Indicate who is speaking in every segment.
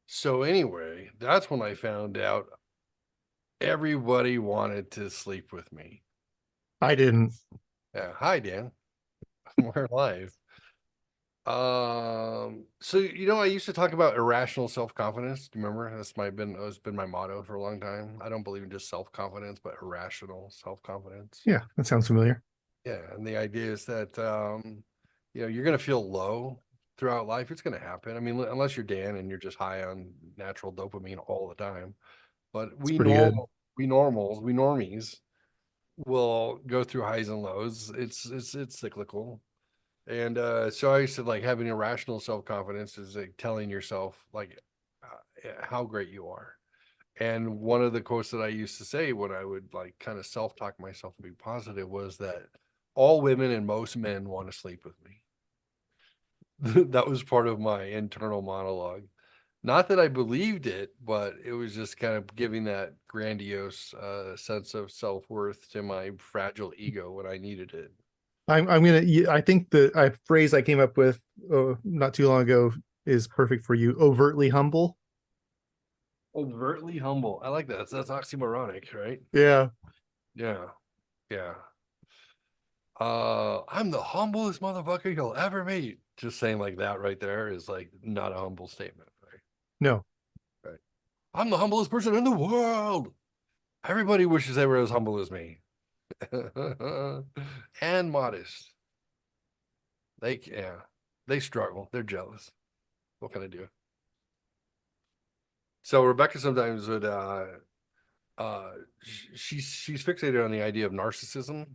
Speaker 1: So anyway, that's when I found out everybody wanted to sleep with me.
Speaker 2: I didn't.
Speaker 1: Yeah. Hi, Dan. We're live. So I used to talk about irrational self-confidence. Do you remember? That's been my motto for a long time. I don't believe in just self-confidence, but irrational self-confidence.
Speaker 2: Yeah, that sounds familiar.
Speaker 1: Yeah, and the idea is that you're gonna feel low throughout life. It's gonna happen. I mean, unless you're Dan and you're just high on natural dopamine all the time. But
Speaker 2: It's pretty good.
Speaker 1: we normies will go through highs and lows. It's cyclical. And so I used to like having irrational self-confidence is like telling yourself like how great you are. And one of the quotes that I used to say when I would like kind of self-talk myself to be positive was that all women and most men want to sleep with me. That was part of my internal monologue. Not that I believed it, but it was just kind of giving that grandiose sense of self-worth to my fragile ego when I needed it.
Speaker 2: I'm gonna. I think the phrase I came up with not too long ago is perfect for you. Overtly humble.
Speaker 1: Overtly humble. I like that. That's oxymoronic, right?
Speaker 2: Yeah,
Speaker 1: Yeah. Yeah. I'm the humblest motherfucker you'll ever meet. Just saying like that right there is like not a humble statement, right?
Speaker 2: no,
Speaker 1: Right. I'm the humblest person in the world. Everybody wishes they were as humble as me. And modest. Yeah, they struggle. They're jealous. What can I do? So Rebecca sometimes would uh she's fixated on the idea of narcissism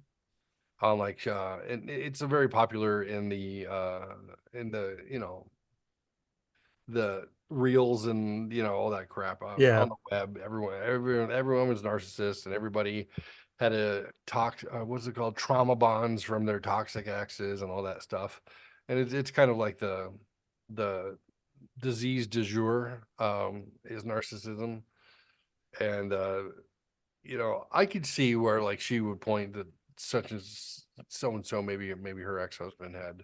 Speaker 1: on like and it's a very popular in the the reels and all that crap
Speaker 2: yeah,
Speaker 1: on the web. Everyone was narcissist, and everybody had a talk. What's it called? Trauma bonds from their toxic exes and all that stuff. And it's kind of like the disease du jour is narcissism. And I could see where like she would point that such as so and so maybe her ex husband had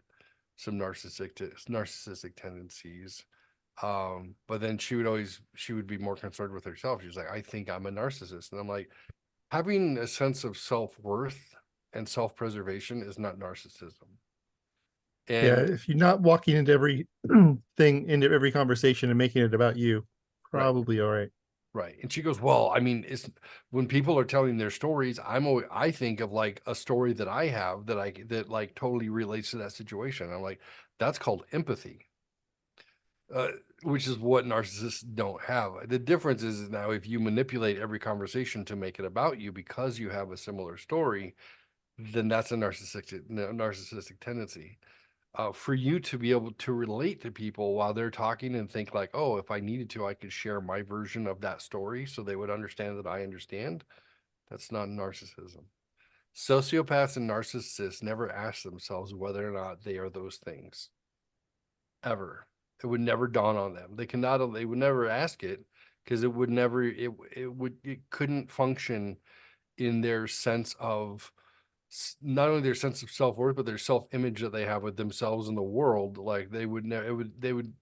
Speaker 1: some narcissistic tendencies. But then she would be more concerned with herself. She's like, I think I'm a narcissist. And I'm like, having a sense of self-worth and self-preservation is not narcissism.
Speaker 2: yeah.
Speaker 1: And
Speaker 2: If you're not walking into every thing, into every conversation, and making it about you,
Speaker 1: right,
Speaker 2: probably all right.
Speaker 1: right. And she goes, well, I mean, it's when people are telling their stories, I think of like a story that I have that like totally relates to that situation. I'm like, that's called empathy. uh, which is what narcissists don't have. The difference is now if you manipulate every conversation to make it about you because you have a similar story, then that's a narcissistic tendency. For you to be able to relate to people while they're talking and think like, oh, if I needed to, I could share my version of that story so they would understand that I understand. That's not narcissism. Sociopaths and narcissists never ask themselves whether or not they are those things ever. It would never dawn on them. They would never ask it because it couldn't function in their sense of not only their sense of self-worth, but their self-image that they have with themselves and the world. Like they would never, it would,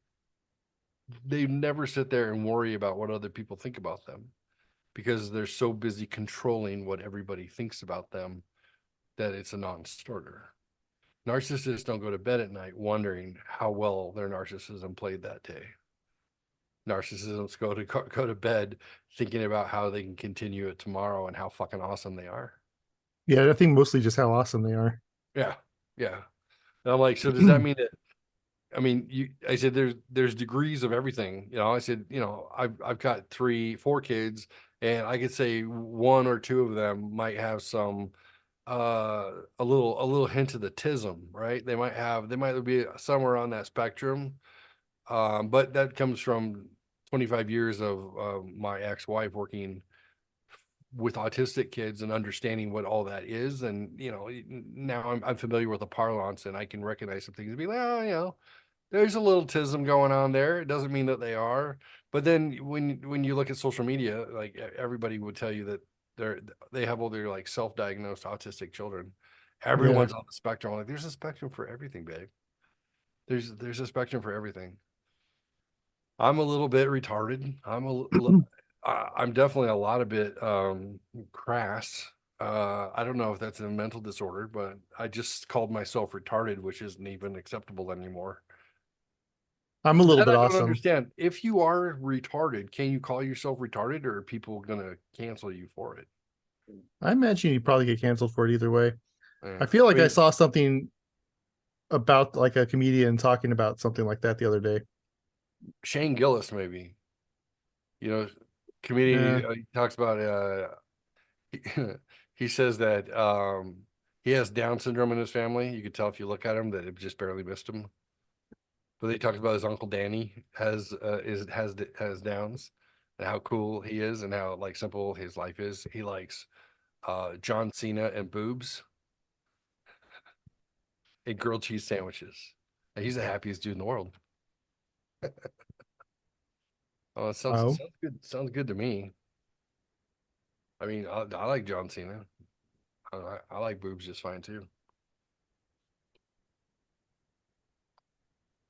Speaker 1: they never sit there and worry about what other people think about them because they're so busy controlling what everybody thinks about them that it's a non-starter. Narcissists don't go to bed at night wondering how well their narcissism played that day. Narcissists go to bed thinking about how they can continue it tomorrow and how fucking awesome they are.
Speaker 2: Yeah, I think mostly just how awesome they are.
Speaker 1: Yeah, yeah. And I'm like, so does that mean that? I mean, I said there's degrees of everything. I said, I've got 4 kids, and I could say one or two of them might have some a little hint of the tism, right? They might be somewhere on that spectrum. But that comes from 25 years of my ex-wife working with autistic kids and understanding what all that is. And, now I'm familiar with the parlance and I can recognize some things and be like, oh, there's a little tism going on there. It doesn't mean that they are. But then when you look at social media, like everybody would tell you that they have all their like self-diagnosed autistic children.
Speaker 2: Yeah,
Speaker 1: Everyone's on the spectrum. I'm like, there's a spectrum for everything, babe. There's a spectrum for everything. I'm a little bit retarded. I'm definitely a lot of bit crass. I don't know if that's a mental disorder, but I just called myself retarded, which isn't even acceptable anymore.
Speaker 2: I'm a little
Speaker 1: That
Speaker 2: bit
Speaker 1: I don't
Speaker 2: awesome.
Speaker 1: understand. If you are retarded, can you call yourself retarded, or are people gonna cancel you for it?
Speaker 2: I imagine you'd probably get canceled for it either way. I
Speaker 1: Yeah.
Speaker 2: feel
Speaker 1: I
Speaker 2: like I
Speaker 1: mean,
Speaker 2: saw something about like a comedian talking about something like that the other day.
Speaker 1: Shane Gillis, maybe, you know,
Speaker 2: Yeah,
Speaker 1: comedian, he talks about he, he says that he has Down syndrome in his family. You could tell if you look at him that it just barely missed him. But he talks about his uncle Danny has Downs and how cool he is and how like simple his life is. He likes John Cena and boobs and grilled cheese sandwiches. And he's the happiest dude in the world. Oh, it
Speaker 2: wow.
Speaker 1: sounds good. Sounds good to me. I mean, I like John Cena. I like boobs just fine too.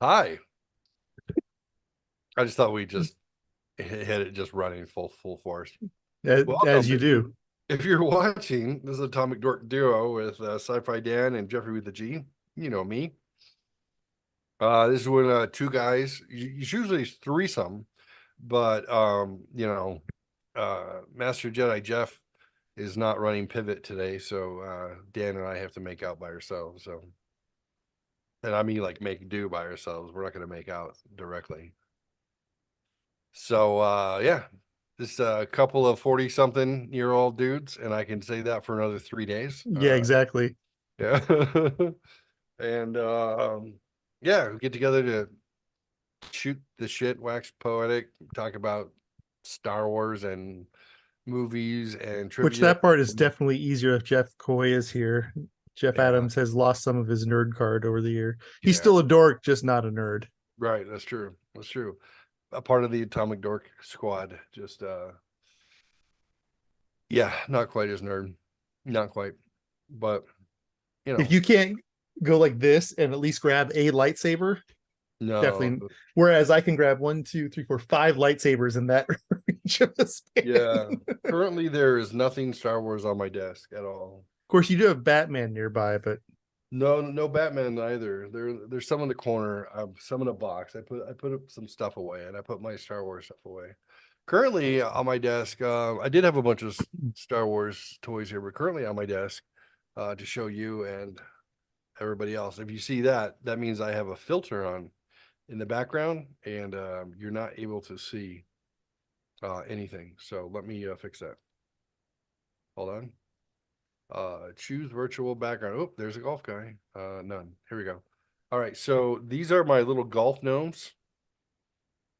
Speaker 1: Hi. I just thought we just hit it just running full force.
Speaker 2: As
Speaker 1: Welcome.
Speaker 2: you do.
Speaker 1: If you're watching, this is Atomic Dork Duo with Sci-Fi Dan and Jeffrey with the G. You know me. This is when two guys, it's usually threesome, but Master Jedi Jeff is not running pivot today, so Dan and I have to make out by ourselves. So, and I mean like make do by ourselves. We're not going to make out directly. So yeah, this couple of 40-something-year-old dudes, and I can say that for another 3 days.
Speaker 2: Yeah, exactly.
Speaker 1: Yeah. And yeah, we get together to shoot the shit, wax poetic, talk about Star Wars and movies and
Speaker 2: Which
Speaker 1: trivia.
Speaker 2: that part is definitely easier if Jeff Coy is here. Jeff
Speaker 1: Yeah,
Speaker 2: Adams has lost some of his nerd card over the year. He's
Speaker 1: yeah,
Speaker 2: still a dork, just not a nerd.
Speaker 1: right. That's true. That's true. A part of the Atomic Dork squad. Just yeah, not quite as nerd. Not quite. But you
Speaker 2: If
Speaker 1: know,
Speaker 2: you can't go like this and at least grab a lightsaber,
Speaker 1: no.
Speaker 2: definitely. Whereas I can grab one, two, three, four, five lightsabers in that range of the span.
Speaker 1: Yeah.
Speaker 2: Of
Speaker 1: Currently there is nothing Star Wars on my desk at all.
Speaker 2: course, you do have Batman nearby, but
Speaker 1: No, no Batman either. There's some in the corner, some in a box. I put up some stuff away, and I put my Star Wars stuff away. Currently on my desk, I did have a bunch of Star Wars toys here, but currently on my desk, to show you and everybody else. If you see that, that means I have a filter on in the background, and you're not able to see anything. So let me fix that. Hold on. Choose virtual background. Oh, there's a golf guy. None. Here we go. All right, so these are my little golf gnomes.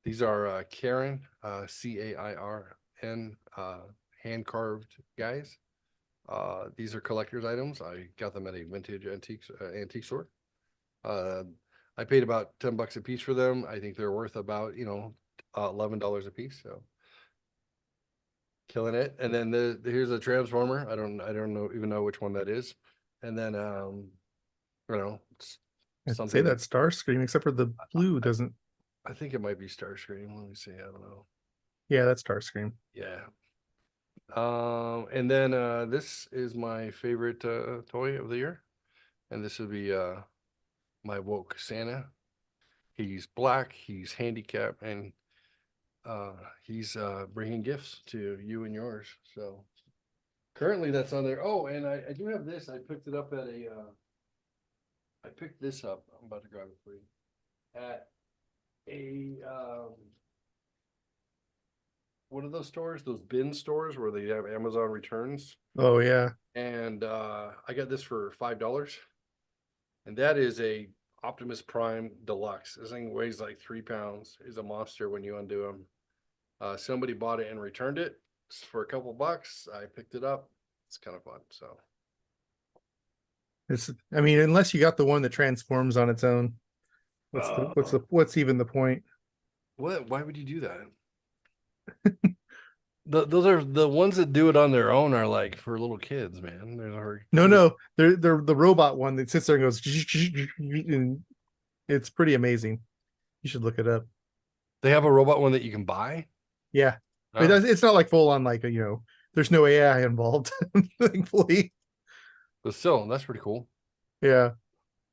Speaker 1: These are Karen, Cairn, hand carved guys. These are collector's items. I got them at a vintage antique store. Uh, I paid about $10 a piece for them. I think they're worth about $11 a piece. So killing it. And then here's a transformer. I don't know even know which one that is. And then it's
Speaker 2: I'd say
Speaker 1: something that
Speaker 2: that Starscream, except for the blue
Speaker 1: I,
Speaker 2: doesn't.
Speaker 1: I think it might be Starscream. Let me see. I don't know.
Speaker 2: Yeah, that's Starscream.
Speaker 1: Yeah. And then this is my favorite toy of the year, and this would be my woke Santa. He's black. He's handicapped, and uh, he's bringing gifts to you and yours. So currently, that's on there. Oh, and I do have this. I picked it up at a. I picked this up. I'm about to grab it for you at a what are those stores? Those bin stores where they have Amazon returns.
Speaker 2: Oh yeah,
Speaker 1: And I got this for $5. And that is a Optimus Prime Deluxe. This thing weighs like 3 pounds, is a monster when you undo him. Somebody bought it and returned it for a couple bucks. I picked it up. It's kind of fun. So
Speaker 2: it's. I mean, unless you got the one that transforms on its own, what's even the point?
Speaker 1: what? Why would you do that? Those are the ones that do it on their own are like for little kids, man. They're
Speaker 2: No,
Speaker 1: little.
Speaker 2: no, they're the robot one that sits there and goes, and it's pretty amazing. You should look it up.
Speaker 1: They have a robot one that you can buy.
Speaker 2: Yeah, it
Speaker 1: Oh,
Speaker 2: does. It's not like full on like there's no AI involved, thankfully.
Speaker 1: but still, that's pretty cool.
Speaker 2: Yeah,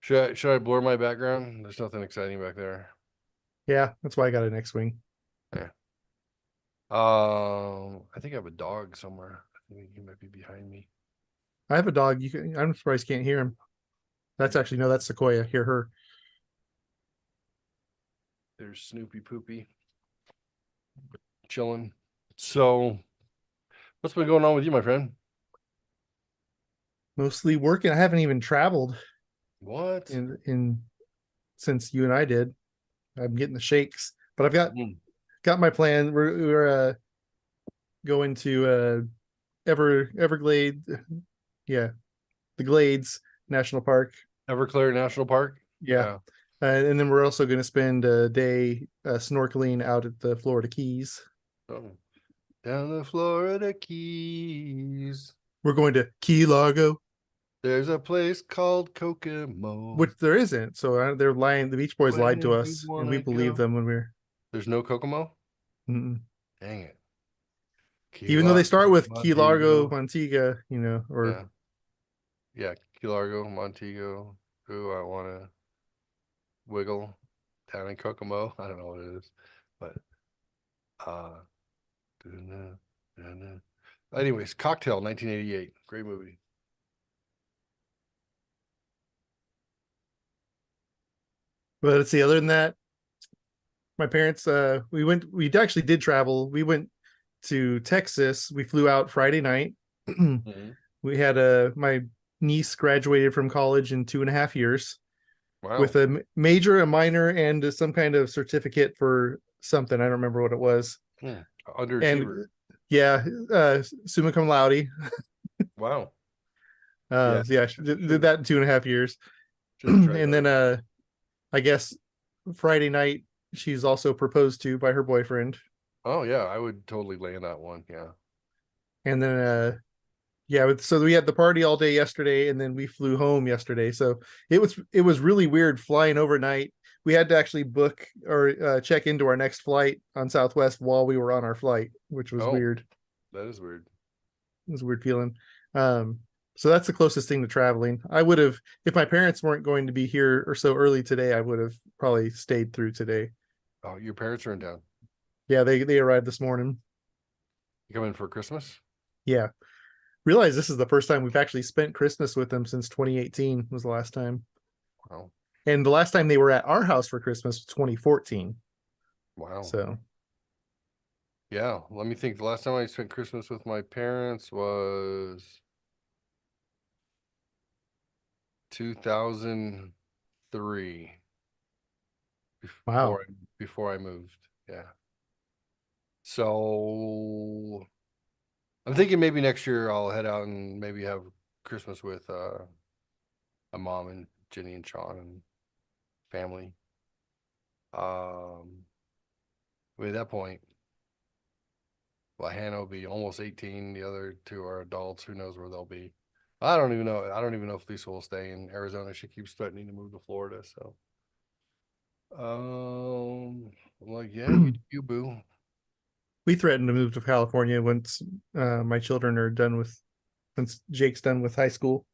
Speaker 1: Should I blur my background? There's nothing exciting back there.
Speaker 2: yeah, that's why I got an X-wing.
Speaker 1: Yeah. I think I have a dog somewhere. I think he might be behind me.
Speaker 2: I have a dog. You can. I'm surprised you can't hear him. That's actually no, that's Sequoia. Hear her.
Speaker 1: There's Snoopy Poopy chilling. So, what's been going on with you, my friend?
Speaker 2: Mostly working. I haven't even traveled
Speaker 1: What?
Speaker 2: in since you and I did. I'm getting the shakes, but I've
Speaker 1: Mm.
Speaker 2: got my plan. We're going to Everglade, yeah, the Glades National Park.
Speaker 1: Everclear National Park?
Speaker 2: Yeah,
Speaker 1: Yeah.
Speaker 2: and then we're also going to spend a day snorkeling out at the Florida Keys.
Speaker 1: Oh. Down the Florida Keys.
Speaker 2: We're going to Key Largo,
Speaker 1: There's a place called Kokomo.
Speaker 2: which there isn't. So they're lying. The Beach Boys lied to
Speaker 1: Where you
Speaker 2: us, and we
Speaker 1: wanna
Speaker 2: believed
Speaker 1: go?
Speaker 2: them when we are.
Speaker 1: There's no Kokomo?
Speaker 2: Mm-mm.
Speaker 1: Dang it. Key
Speaker 2: Even though they start
Speaker 1: Largo,
Speaker 2: with Key Largo,
Speaker 1: Montego.
Speaker 2: Montega, or
Speaker 1: Yeah. Yeah. Key Largo, Montego. Ooh, I wanna wiggle down in Kokomo. I don't know what it is. But uh dun-dun, dun-dun. Anyways, Cocktail 1988. Great movie.
Speaker 2: but let's see. Other than that, my parents we actually did travel. We went to Texas. We flew out Friday night.
Speaker 1: Mhm.
Speaker 2: We had my niece graduated from college in 2.5 years with
Speaker 1: Wow.
Speaker 2: a major, a minor, and some kind of certificate for something. I don't remember what it was.
Speaker 1: Hmm.
Speaker 2: And
Speaker 1: Underachiever.
Speaker 2: yeah, summa cum laude.
Speaker 1: Wow. Yeah.
Speaker 2: So yeah, she did that in 2.5 years.
Speaker 1: Should have tried
Speaker 2: And
Speaker 1: that.
Speaker 2: then I guess Friday night she's also proposed to by her boyfriend.
Speaker 1: Oh yeah, I would totally land that one. Yeah.
Speaker 2: And then yeah, so we had the party all day yesterday, and then we flew home yesterday. So it was really weird flying overnight. We had to actually book or check into our next flight on Southwest while we were on our flight, which was
Speaker 1: Oh,
Speaker 2: weird.
Speaker 1: that is weird.
Speaker 2: It was a weird feeling. Um, so that's the closest thing to traveling. I would have, if my parents weren't going to be here or so early today, I would have probably stayed through today.
Speaker 1: Oh, your parents are in town.
Speaker 2: Yeah, they arrived this morning.
Speaker 1: You come in for Christmas?
Speaker 2: Yeah, realize this is the first time we've actually spent Christmas with them since 2018 was the last time.
Speaker 1: Wow.
Speaker 2: And the last time they were at our house for Christmas was 2014.
Speaker 1: Wow.
Speaker 2: So,
Speaker 1: Yeah. Let me think. The last time I spent Christmas with my parents was 2003
Speaker 2: wow.
Speaker 1: before I moved. Yeah. So I'm thinking maybe next year I'll head out and maybe have Christmas with my mom and Jenny and Sean and family. At that point, well, Hannah will be almost 18. The other two are adults. Who knows where they'll be? I don't even know. I don't even know if Lisa will stay in Arizona. She keeps threatening to move to Florida. So, I'm like, yeah, you do you, boo.
Speaker 2: We threatened to move to California once my children are done with, once Jake's done with high school.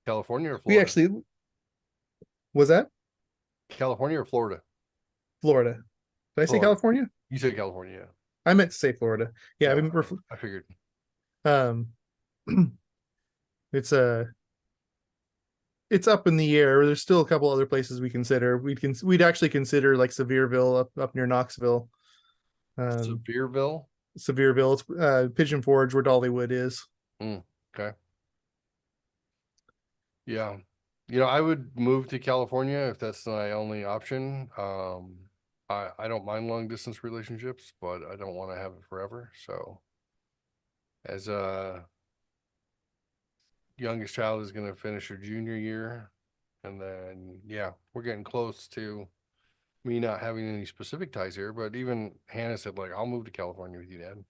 Speaker 1: California or
Speaker 2: We
Speaker 1: Florida?
Speaker 2: actually, was that
Speaker 1: California or Florida?
Speaker 2: Florida? Did I say
Speaker 1: Florida.
Speaker 2: California?
Speaker 1: You said California.
Speaker 2: I meant to say Florida. Yeah, I
Speaker 1: Yeah,
Speaker 2: mean,
Speaker 1: I figured.
Speaker 2: um, it's it's up in the air. There's still a couple other places we consider. We'd actually consider like Sevierville up near Knoxville. Um,
Speaker 1: Sevierville.
Speaker 2: Sevierville, it's Pigeon Forge where Dollywood is.
Speaker 1: Mm, okay. Yeah. I would move to California if that's my only option. I don't mind long distance relationships, but I don't want to have it forever. So as a youngest child is going to finish her junior year, and then yeah, we're getting close to me not having any specific ties here. But even Hannah said like, I'll move to California with you, Dad.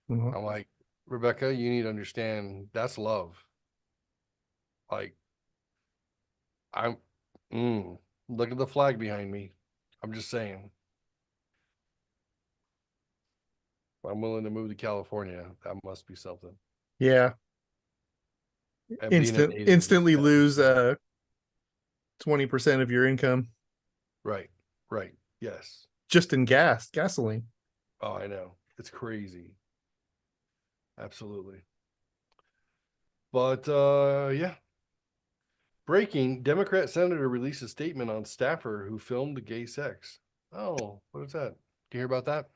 Speaker 2: Mhm.
Speaker 1: I'm like, Rebecca, you need to understand that's love. Like I'm, look at the flag behind me. I'm just saying. I'm willing to move to California. That must be something.
Speaker 2: Yeah.
Speaker 1: And being a native is
Speaker 2: Instantly
Speaker 1: gotta be
Speaker 2: lose
Speaker 1: something.
Speaker 2: 20% of your income
Speaker 1: Right. Right. Yes.
Speaker 2: just in gasoline.
Speaker 1: Oh, I know. It's crazy. Absolutely. But yeah. Breaking, Democrat senator released a statement on staffer who filmed the gay sex. Oh, what is that? Do you hear about that?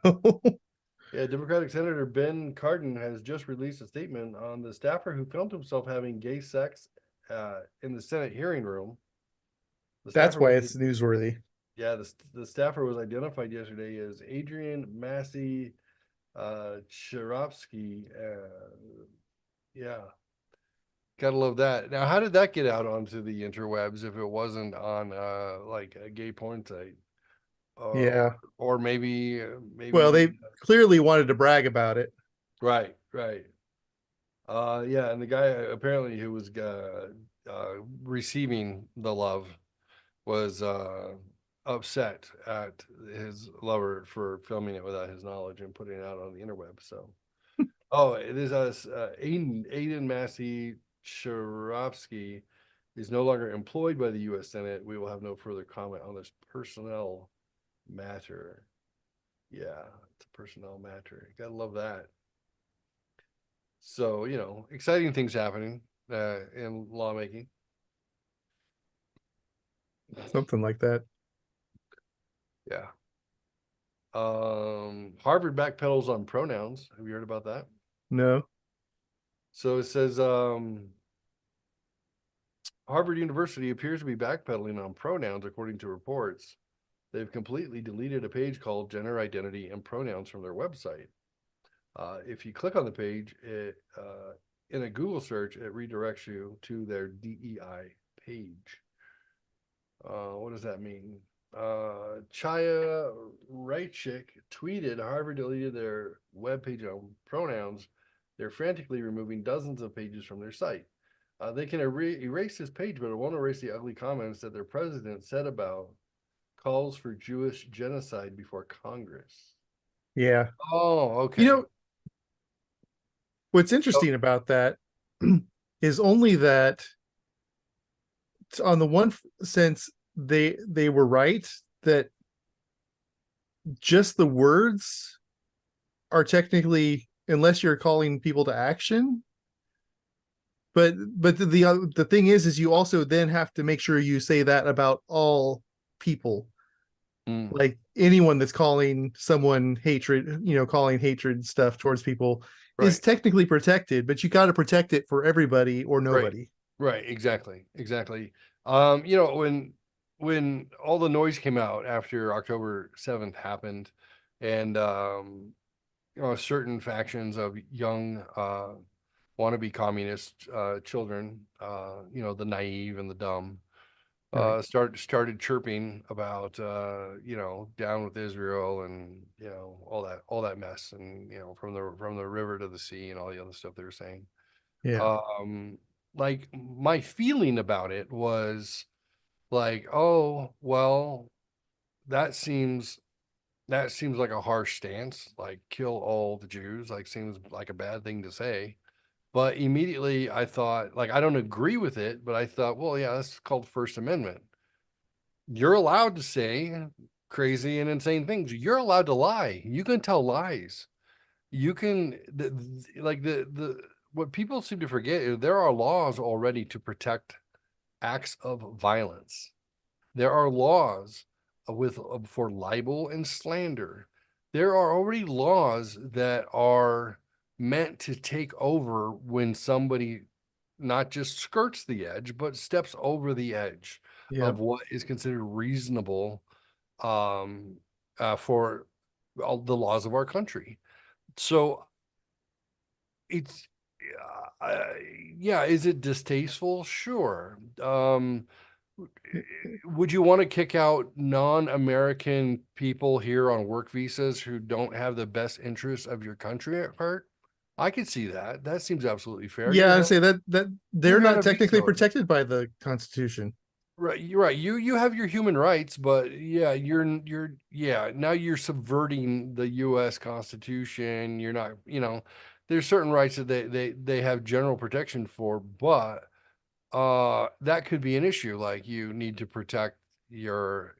Speaker 2: No.
Speaker 1: Yeah, Democratic Senator Ben Cardin has just released a statement on the staffer who filmed himself having gay sex in the Senate hearing room. The
Speaker 2: That's
Speaker 1: staffer
Speaker 2: why
Speaker 1: was,
Speaker 2: it's newsworthy.
Speaker 1: yeah, the staffer was identified yesterday as Adrian Massey Chirovsky. Yeah, gotta love that. Now, how did that get out onto the interwebs if it wasn't on like a gay porn site?
Speaker 2: Yeah.
Speaker 1: Or maybe
Speaker 2: Well,
Speaker 1: maybe
Speaker 2: they clearly wanted to brag about it.
Speaker 1: right, right. Yeah, and the guy apparently who was receiving the love was upset at his lover for filming it without his knowledge and putting it out on the interweb. So, oh, it is us. Aiden Massey Sharovsky is no longer employed by the U.S. Senate. We will have no further comment on this personnel matter. Yeah, it's a personnel matter. You gotta love that. So, exciting things happening in lawmaking.
Speaker 2: Something like that.
Speaker 1: Yeah. Harvard backpedals on pronouns. Have you heard about that?
Speaker 2: No.
Speaker 1: So it says Harvard University appears to be backpedaling on pronouns, according to reports. They've completely deleted a page called Gender Identity and Pronouns from their website. If you click on the page, in a Google search, it redirects you to their DEI page. What does that mean? Chaya Reichik tweeted Harvard deleted their webpage on pronouns. They're frantically removing dozens of pages from their site. They can erase this page, but it won't erase the ugly comments that their president said about calls for Jewish genocide before Congress.
Speaker 2: Yeah.
Speaker 1: Oh,
Speaker 2: You
Speaker 1: okay.
Speaker 2: know, what's
Speaker 1: So,
Speaker 2: interesting about that is only that on the one sense they were right that just the words are technically, unless you're calling people to action, but the thing is you also then have to make sure you say that about all people,
Speaker 1: mm,
Speaker 2: like anyone that's calling someone hatred, calling hatred stuff towards people is
Speaker 1: right,
Speaker 2: technically protected, but you got to protect it for everybody or
Speaker 1: right,
Speaker 2: nobody.
Speaker 1: right. Exactly, exactly. When all the noise came out after October 7th happened, and certain factions of young wannabe communist children, the naive and the dumb,
Speaker 2: Right.
Speaker 1: started chirping about down with Israel and all that mess, and from the river to the sea and all the other stuff they were saying.
Speaker 2: Yeah.
Speaker 1: Um, like my feeling about it was like, oh well, that seems that seems like a harsh stance, like kill all the Jews, like seems like a bad thing to say. But immediately I thought, like, I don't agree with it, but I thought, well, yeah, that's called First Amendment. You're allowed to say crazy and insane things. You're allowed to lie. You can tell lies. You can, like, what people seem to forget is there are laws already to protect acts of violence. There are laws for libel and slander. There are already laws that are meant to take over when somebody not just skirts the edge, but steps over the edge
Speaker 2: Yeah.
Speaker 1: of what is considered reasonable um, for all the laws of our country. So it's yeah, is it distasteful? Sure. Would you want to kick out non-American people here on work visas who don't have the best interests of your country at heart? I could see that. That seems absolutely fair.
Speaker 2: Yeah, I'd say that they're
Speaker 1: You're not
Speaker 2: not
Speaker 1: a
Speaker 2: technically
Speaker 1: visa.
Speaker 2: protected by the Constitution.
Speaker 1: Right, you're right. You have your human rights, but yeah, you're yeah, now you're subverting the US Constitution. You're not, there's certain rights that they have general protection for, but that could be an issue. Like you need to protect your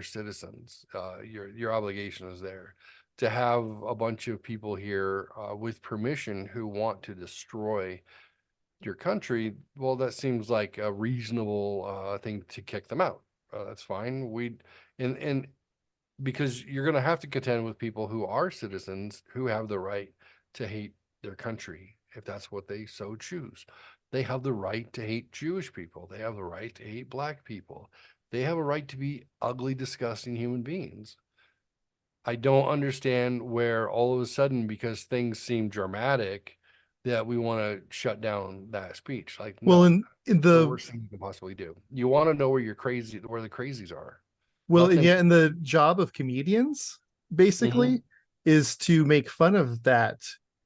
Speaker 1: citizens. Your obligation is there to have a bunch of people here with permission who want to destroy your country. Well, that seems like a reasonable thing to kick them out. That's fine. And because you're going to have to contend with people who are citizens who have the right to hate their country if that's what they so choose. They have the right to hate Jewish people. They have the right to hate black people. They have a right to be ugly, disgusting human beings. I don't understand where all of a sudden, because things seem dramatic, that we want to shut down that speech. Like,
Speaker 2: Well,
Speaker 1: no,
Speaker 2: in
Speaker 1: the
Speaker 2: the
Speaker 1: worst thing you can possibly do. You want to know where the crazies are.
Speaker 2: well,
Speaker 1: Let
Speaker 2: and
Speaker 1: them.
Speaker 2: yeah, and the job of comedians
Speaker 1: Mhm.
Speaker 2: basically is to make fun of that,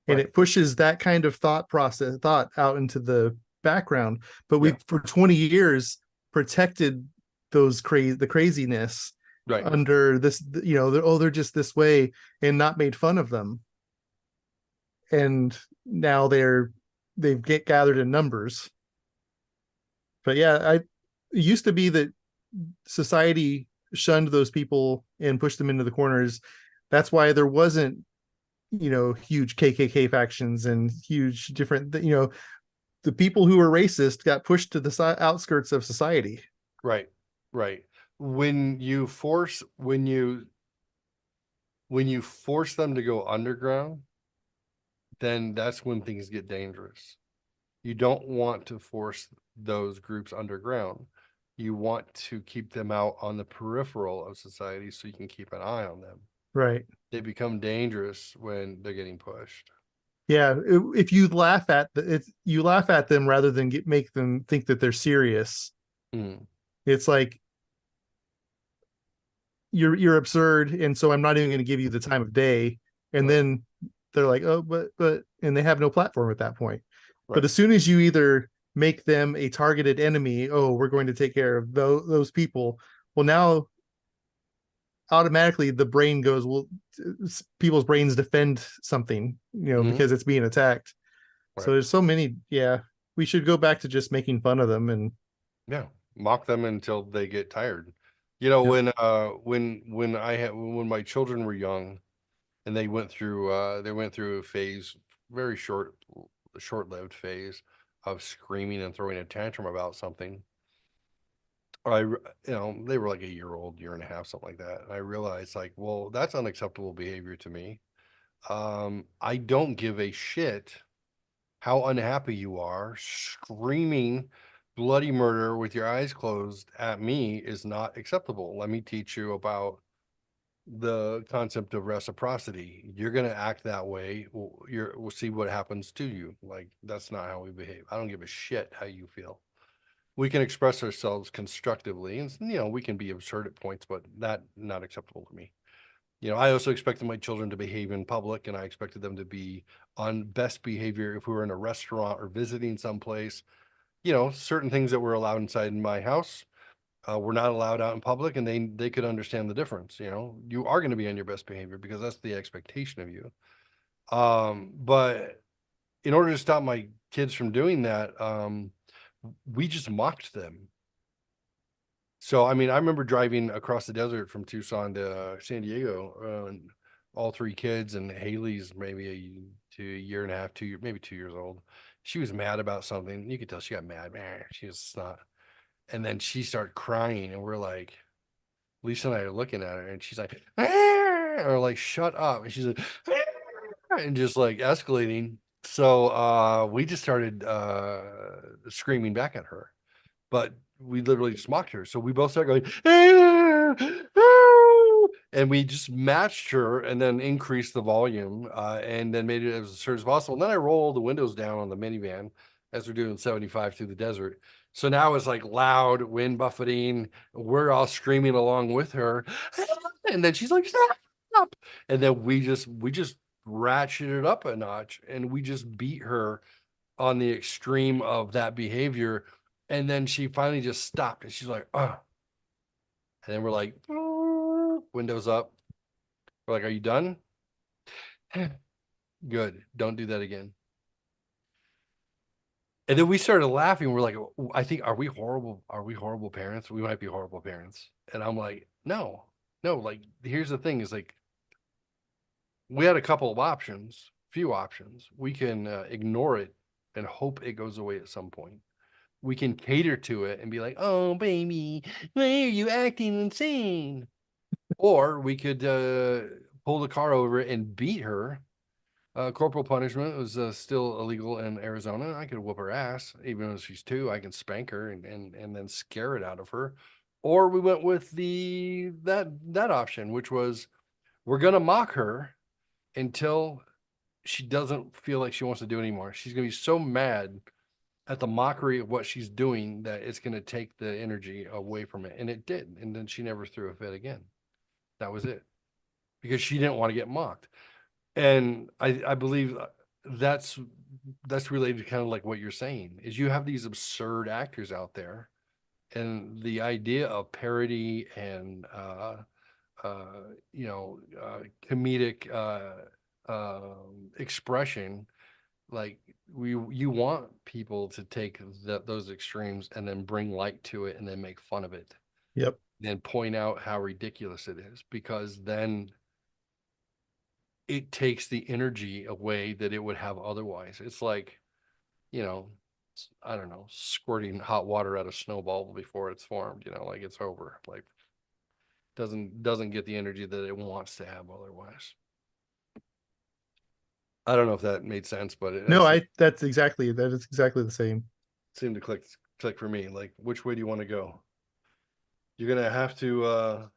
Speaker 2: and
Speaker 1: Right.
Speaker 2: it pushes that kind of thought out into the background. But
Speaker 1: Yeah.
Speaker 2: we for 20 years protected the craziness
Speaker 1: Right.
Speaker 2: under this, they're just this way, and not made fun of them. And now they've get gathered in numbers. But yeah, it used to be that society shunned those people and pushed them into the corners. That's why there wasn't, huge KKK factions and huge different, the people who were racist got pushed to the outskirts of society.
Speaker 1: Right. Right. When you force them to go underground, then that's when things get dangerous. You don't want to force those groups underground. You want to keep them out on the peripheral of society so you can keep an eye on them.
Speaker 2: Right.
Speaker 1: They become dangerous when they're getting pushed.
Speaker 2: Yeah. If you laugh you laugh at them rather than make them think that they're serious.
Speaker 1: Mm,
Speaker 2: It's like you're absurd, and so I'm not even going to give you the time of day. And
Speaker 1: right,
Speaker 2: then they're like, oh, but, and they have no platform at that point. But
Speaker 1: right.
Speaker 2: as soon as you either make them a targeted enemy, oh, we're going to take care of those people. Well, now automatically the brain goes, well, people's brains defend something,
Speaker 1: Hmm.
Speaker 2: because it's being attacked. So
Speaker 1: Right.
Speaker 2: there's so many. Yeah, we should go back to just making fun of them. And
Speaker 1: Yeah. Mock them until they get tired.
Speaker 2: yep.
Speaker 1: When my children were young and they went through a phase, very short-lived phase of screaming and throwing a tantrum about something. They were like a year old, year and a half, something like that. And I realized, like, well, that's unacceptable behavior to me. I don't give a shit how unhappy you are. Screaming bloody murder with your eyes closed at me is not acceptable. Let me teach you about the concept of reciprocity. You're going to act that way. We'll see what happens to you. Like, that's not how we behave. I don't give a shit how you feel. We can express ourselves constructively and, we can be absurd at points, but that not acceptable to me. I also expected my children to behave in public, and I expected them to be on best behavior if we were in a restaurant or visiting someplace. Certain things that were allowed inside my house were not allowed out in public, and they could understand the difference. You are going to be on your best behavior because that's the expectation of you. But in order to stop my kids from doing that, we just mocked them. So, I mean, I remember driving across the desert from Tucson to San Diego, and all three kids, and Haley's maybe a year and a half, maybe 2 years old. She was mad about something. You could tell she got mad. Man, she was not. And then she started crying, and we're like, Lisa and I are looking at her, and she's like, "Ah," or like, shut up. And she's like, "Ah," and just like escalating. So we just started screaming back at her, but we literally just mocked her. So we both started going, "Ah, ah," and we just matched her and then increased the volume and then made it as absurd as possible. And then I rolled the windows down on the minivan as we're doing 75 through the desert. So now it's like loud wind buffeting. We're all screaming along with her. And then she's like, stop. And then we just ratcheted it up a notch and we just beat her on the extreme of that behavior. And then she finally just stopped and she's like, oh. And then we're like, windows up. We're like, are you done? Good. Don't do that again. And then we started laughing. We're like, I think, are we horrible? Are we horrible parents? We might be horrible parents. And I'm like, no, no. Like, here's the thing is like, we had a couple of options, few options. We can ignore it and hope it goes away at some point. We can cater to it and be like, oh, baby, why are you acting insane? Or we could pull the car over and beat her. Corporal punishment was still illegal in Arizona. I could whoop her ass, even though she's two. I can spank her and then scare it out of her. Or we went with that option, which was we're gonna mock her until she doesn't feel like she wants to do it anymore. She's gonna be so mad at the mockery of what she's doing that it's gonna take the energy away from it. And it did. And then she never threw a fit again. That was it. Because she didn't want to get mocked. And I believe that's that's related to kind of like what you're saying is you have these absurd actors out there and the idea of parody and comedic expression like you want people to take those extremes and then bring light to it and then make fun of it,
Speaker 2: Yep.
Speaker 1: then point out how ridiculous it is because then it takes the energy away that it would have otherwise. It's like, you know, I don't know, squirting hot water at a snowball before it's formed, like it's over. Like doesn't get the energy that it wants to have otherwise. I don't know if that made sense, but
Speaker 2: No, I that's exactly that is exactly the same.
Speaker 1: seemed to click for me. Like, which way do you want to go? You're gonna have to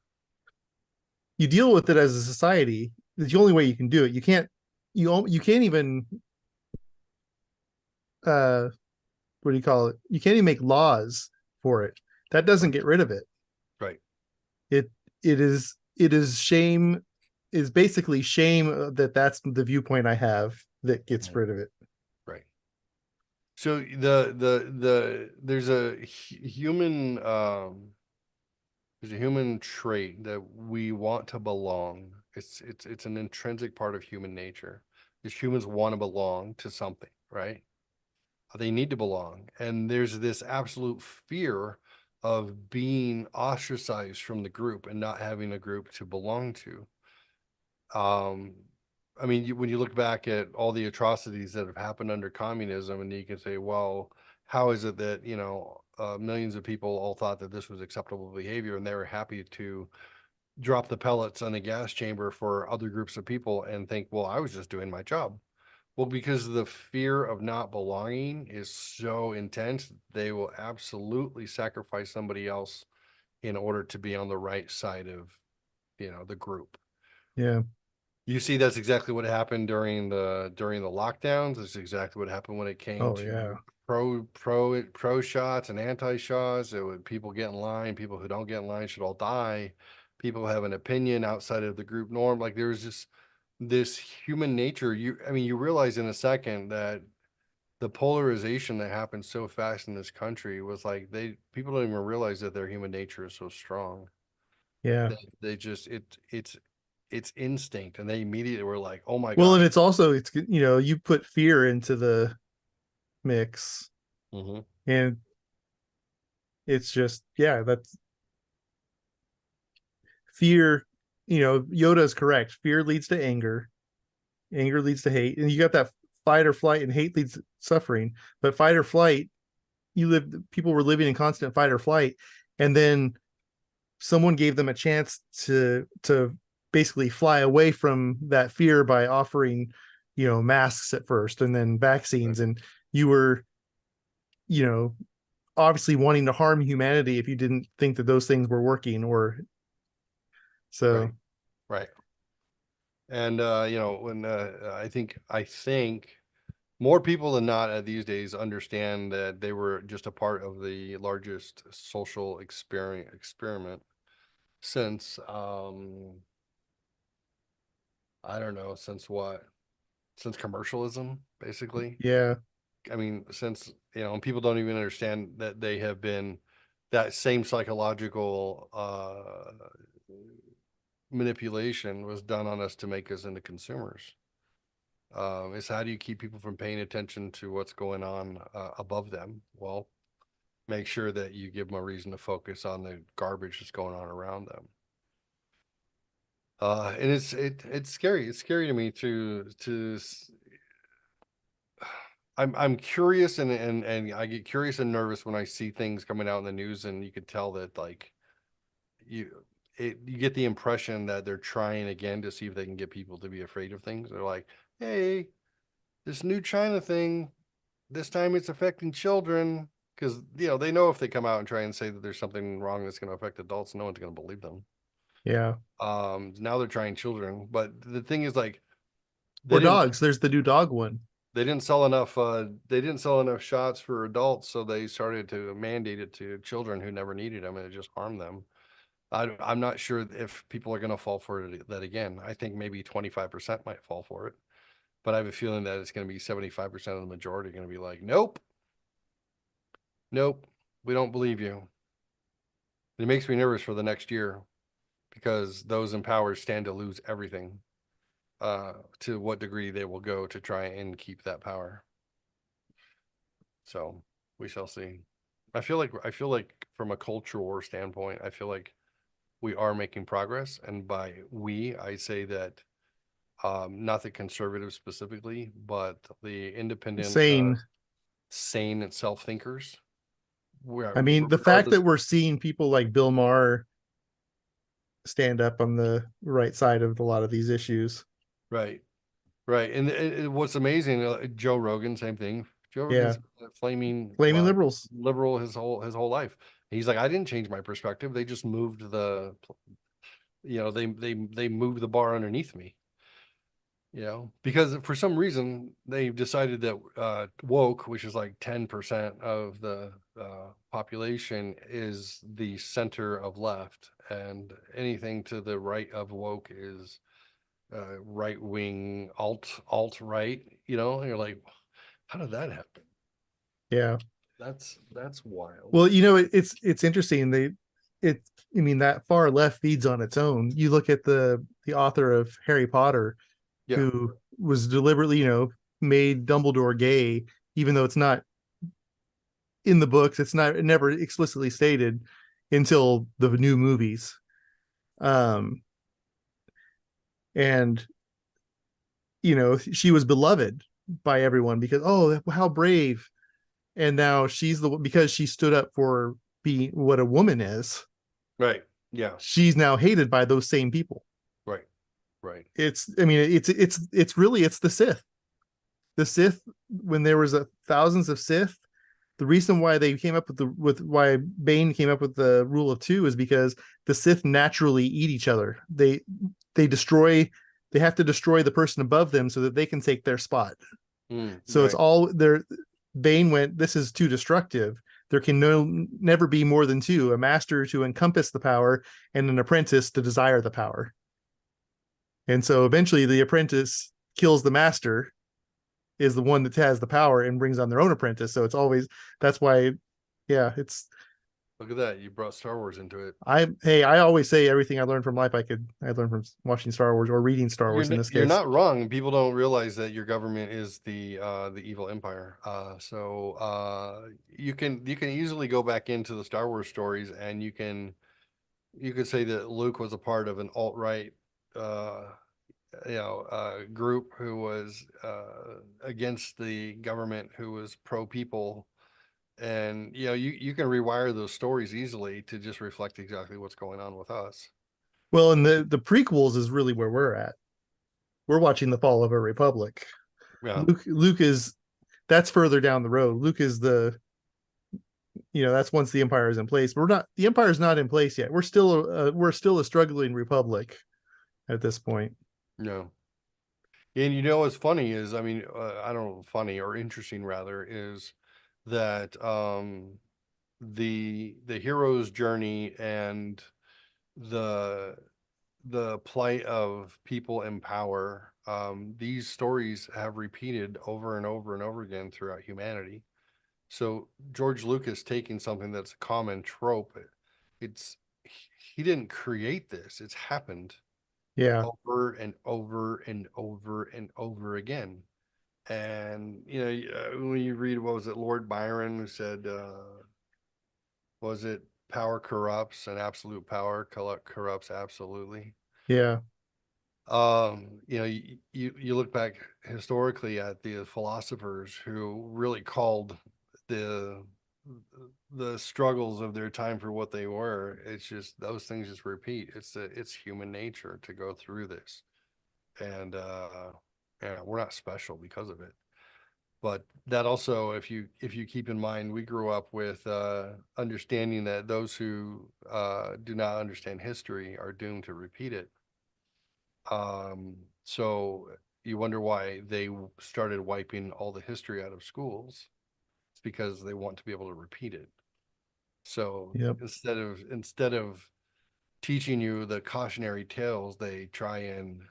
Speaker 2: You deal with it as a society. It's the only way you can do it. You can't even uh what do you call it? You can't even make laws for it. That doesn't
Speaker 1: right,
Speaker 2: get rid of it.
Speaker 1: right.
Speaker 2: It it is shame is basically shame that that's the viewpoint I have that gets
Speaker 1: Mhm.
Speaker 2: rid of it.
Speaker 1: Right. So there's a human there's a human trait that we want to belong. It's an intrinsic part of human nature. Is humans want to belong to something, right? They need to belong. And there's this absolute fear of being ostracized from the group and not having a group to belong to. Um, I mean, when you look back at all the atrocities that have happened under communism, and you can say, well, how is it that, millions of people all thought that this was acceptable behavior and they were happy to drop the pellets on the gas chamber for other groups of people and think, well, I was just doing my job. Well, because the fear of not belonging is so intense, they will absolutely sacrifice somebody else in order to be on the right side of, the group.
Speaker 2: Yeah.
Speaker 1: You see, that's exactly what happened during the lockdowns. That's exactly what happened when it came
Speaker 2: Oh yeah.
Speaker 1: to pro shots and anti shots. It would people get in line. People who don't get in line should all die. People have an opinion outside of the group norm. Like there's just this human nature. I mean, you realize in a second that the polarization that happened so fast in this country was like people don't even realize that their human nature is so strong.
Speaker 2: Yeah.
Speaker 1: They just it's instinct, and they immediately were like, "Oh my
Speaker 2: Well, and
Speaker 1: gosh."
Speaker 2: it's also you put fear into the mix,
Speaker 1: Hmm.
Speaker 2: and it's just yeah, that's fear. Yoda is correct. Fear leads to anger. Anger leads to hate, and you got that fight or flight, and hate leads to suffering. But fight or flight, people were living in constant fight or flight, and then someone gave them a chance to basically fly away from that fear by offering masks at first and then
Speaker 1: Right,
Speaker 2: vaccines, and you were you know obviously wanting to harm humanity if you didn't think that those things were working, or
Speaker 1: right,
Speaker 2: so.
Speaker 1: right. And when I think more people than not these days understand that they were just a part of the largest social experiment since I don't know since what since commercialism basically.
Speaker 2: Yeah.
Speaker 1: I mean, since, and people don't even understand that they have been, that same psychological manipulation was done on us to make us into consumers. Is how do you keep people from paying attention to what's going on above them? Well, make sure that you give them a reason to focus on the garbage that's going on around them. And it's scary. It's scary to me I'm curious, and I get curious and nervous when I see things coming out in the news, and you could tell that like you you get the impression that they're trying again to see if they can get people to be afraid of things. They're like, hey, this new China thing, this time it's affecting children. Because they know if they come out and try and say that there's something wrong that's going to affect adults, no one's going to believe them.
Speaker 2: Yeah.
Speaker 1: Now they're trying children, but the thing is, like, they
Speaker 2: Or
Speaker 1: didn't
Speaker 2: dogs. There's the new dog one.
Speaker 1: they didn't sell enough shots for adults, so they started to mandate it to children who never needed them, and it just harmed them. I'm not sure if people are going to fall for that again. I think maybe 25% might fall for it, but I have a feeling that it's going to be 75% of the majority going to be like, nope, nope, we don't believe you. It makes me nervous for the next year because those in power stand to lose everything. To what degree they will go to try and keep that power. So we shall see. I feel like from a culture war standpoint, I feel like we are making progress. And by we, I say that not the conservatives specifically, but the independent,
Speaker 2: Sane.
Speaker 1: sane and self-thinkers.
Speaker 2: I mean, the fact that
Speaker 1: Regardless,
Speaker 2: we're seeing people like Bill Maher stand up on the right side of a lot of these issues.
Speaker 1: right, right. And what's amazing, Joe Rogan, same thing. Joe
Speaker 2: Yeah.
Speaker 1: Rogan's a flaming
Speaker 2: Flaming liberals.
Speaker 1: liberal his whole life. He's like, I didn't change my perspective. They just moved they moved the bar underneath me. Because for some reason they've decided that woke, which is like 10% of the population, is the center of left, and anything to the right of woke is right wing alt right. And you're like, how did that happen?
Speaker 2: Yeah.
Speaker 1: That's wild.
Speaker 2: Well, it's interesting. It I mean that far left feeds on its own. You look at the author of Harry Potter,
Speaker 1: Yeah,
Speaker 2: who was deliberately, made Dumbledore gay, even though it's not in the books. It's not never explicitly stated until the new movies. Um, and she was beloved by everyone because, oh, how brave. And now she's because she stood up for being what a woman is.
Speaker 1: right. Yeah,
Speaker 2: She's now hated by those same people.
Speaker 1: right, right.
Speaker 2: I mean, it's really, it's the Sith. The Sith, when there was thousands of Sith, the reason why they came up with why Bane came up with the rule of two is because the Sith naturally eat each other. They destroy. They have to destroy the person above them so that they can take their spot. So it's
Speaker 1: Right.
Speaker 2: all there. Bane went, this is too destructive. There can never be more than two: a master to encompass the power and an apprentice to desire the power. And so eventually the apprentice kills the master, is the one that has the power, and brings on their own apprentice. So it's always, that's why, yeah, it's,
Speaker 1: Look at that. You brought Star Wars into it.
Speaker 2: I always say everything I learned from life I learned from watching Star Wars or reading Star Wars in this
Speaker 1: You're
Speaker 2: case.
Speaker 1: not wrong. People don't realize that your government is the evil empire. You can easily go back into the Star Wars stories, and you could say that Luke was a part of an alt-right uh group who was against the government, who was pro people. And you can rewire those stories easily to just reflect exactly what's going on with us.
Speaker 2: Well, and the prequels is really where we're at. We're watching the fall of a republic.
Speaker 1: Yeah.
Speaker 2: Luke is, that's further down the road. Luke is that's once the empire is in place. We're not, the empire is not in place yet. We're still a struggling republic at this point.
Speaker 1: No. And what's funny is, I mean, I don't know, funny or interesting rather, is that the hero's journey and the the plight of people in power These stories have repeated over and over and over again throughout humanity. So George Lucas taking something that's a common trope, it's he didn't create this. It's happened
Speaker 2: Yeah.
Speaker 1: over and over and over and over again. And when you read, what was it, Lord Byron, who said, was it power corrupts and absolute power corrupts absolutely.
Speaker 2: Yeah.
Speaker 1: You look back historically at the philosophers who really called the the struggles of their time for what they were. It's just those things just repeat. It's human nature to go through this, and yeah, we're not special because of it. But that also, if you keep in mind, we grew up with understanding that those who do not understand history are doomed to repeat it. So you wonder why they started wiping all the history out of schools. It's because they want to be able to repeat it. So
Speaker 2: Yep.
Speaker 1: instead of teaching you the cautionary tales, they try and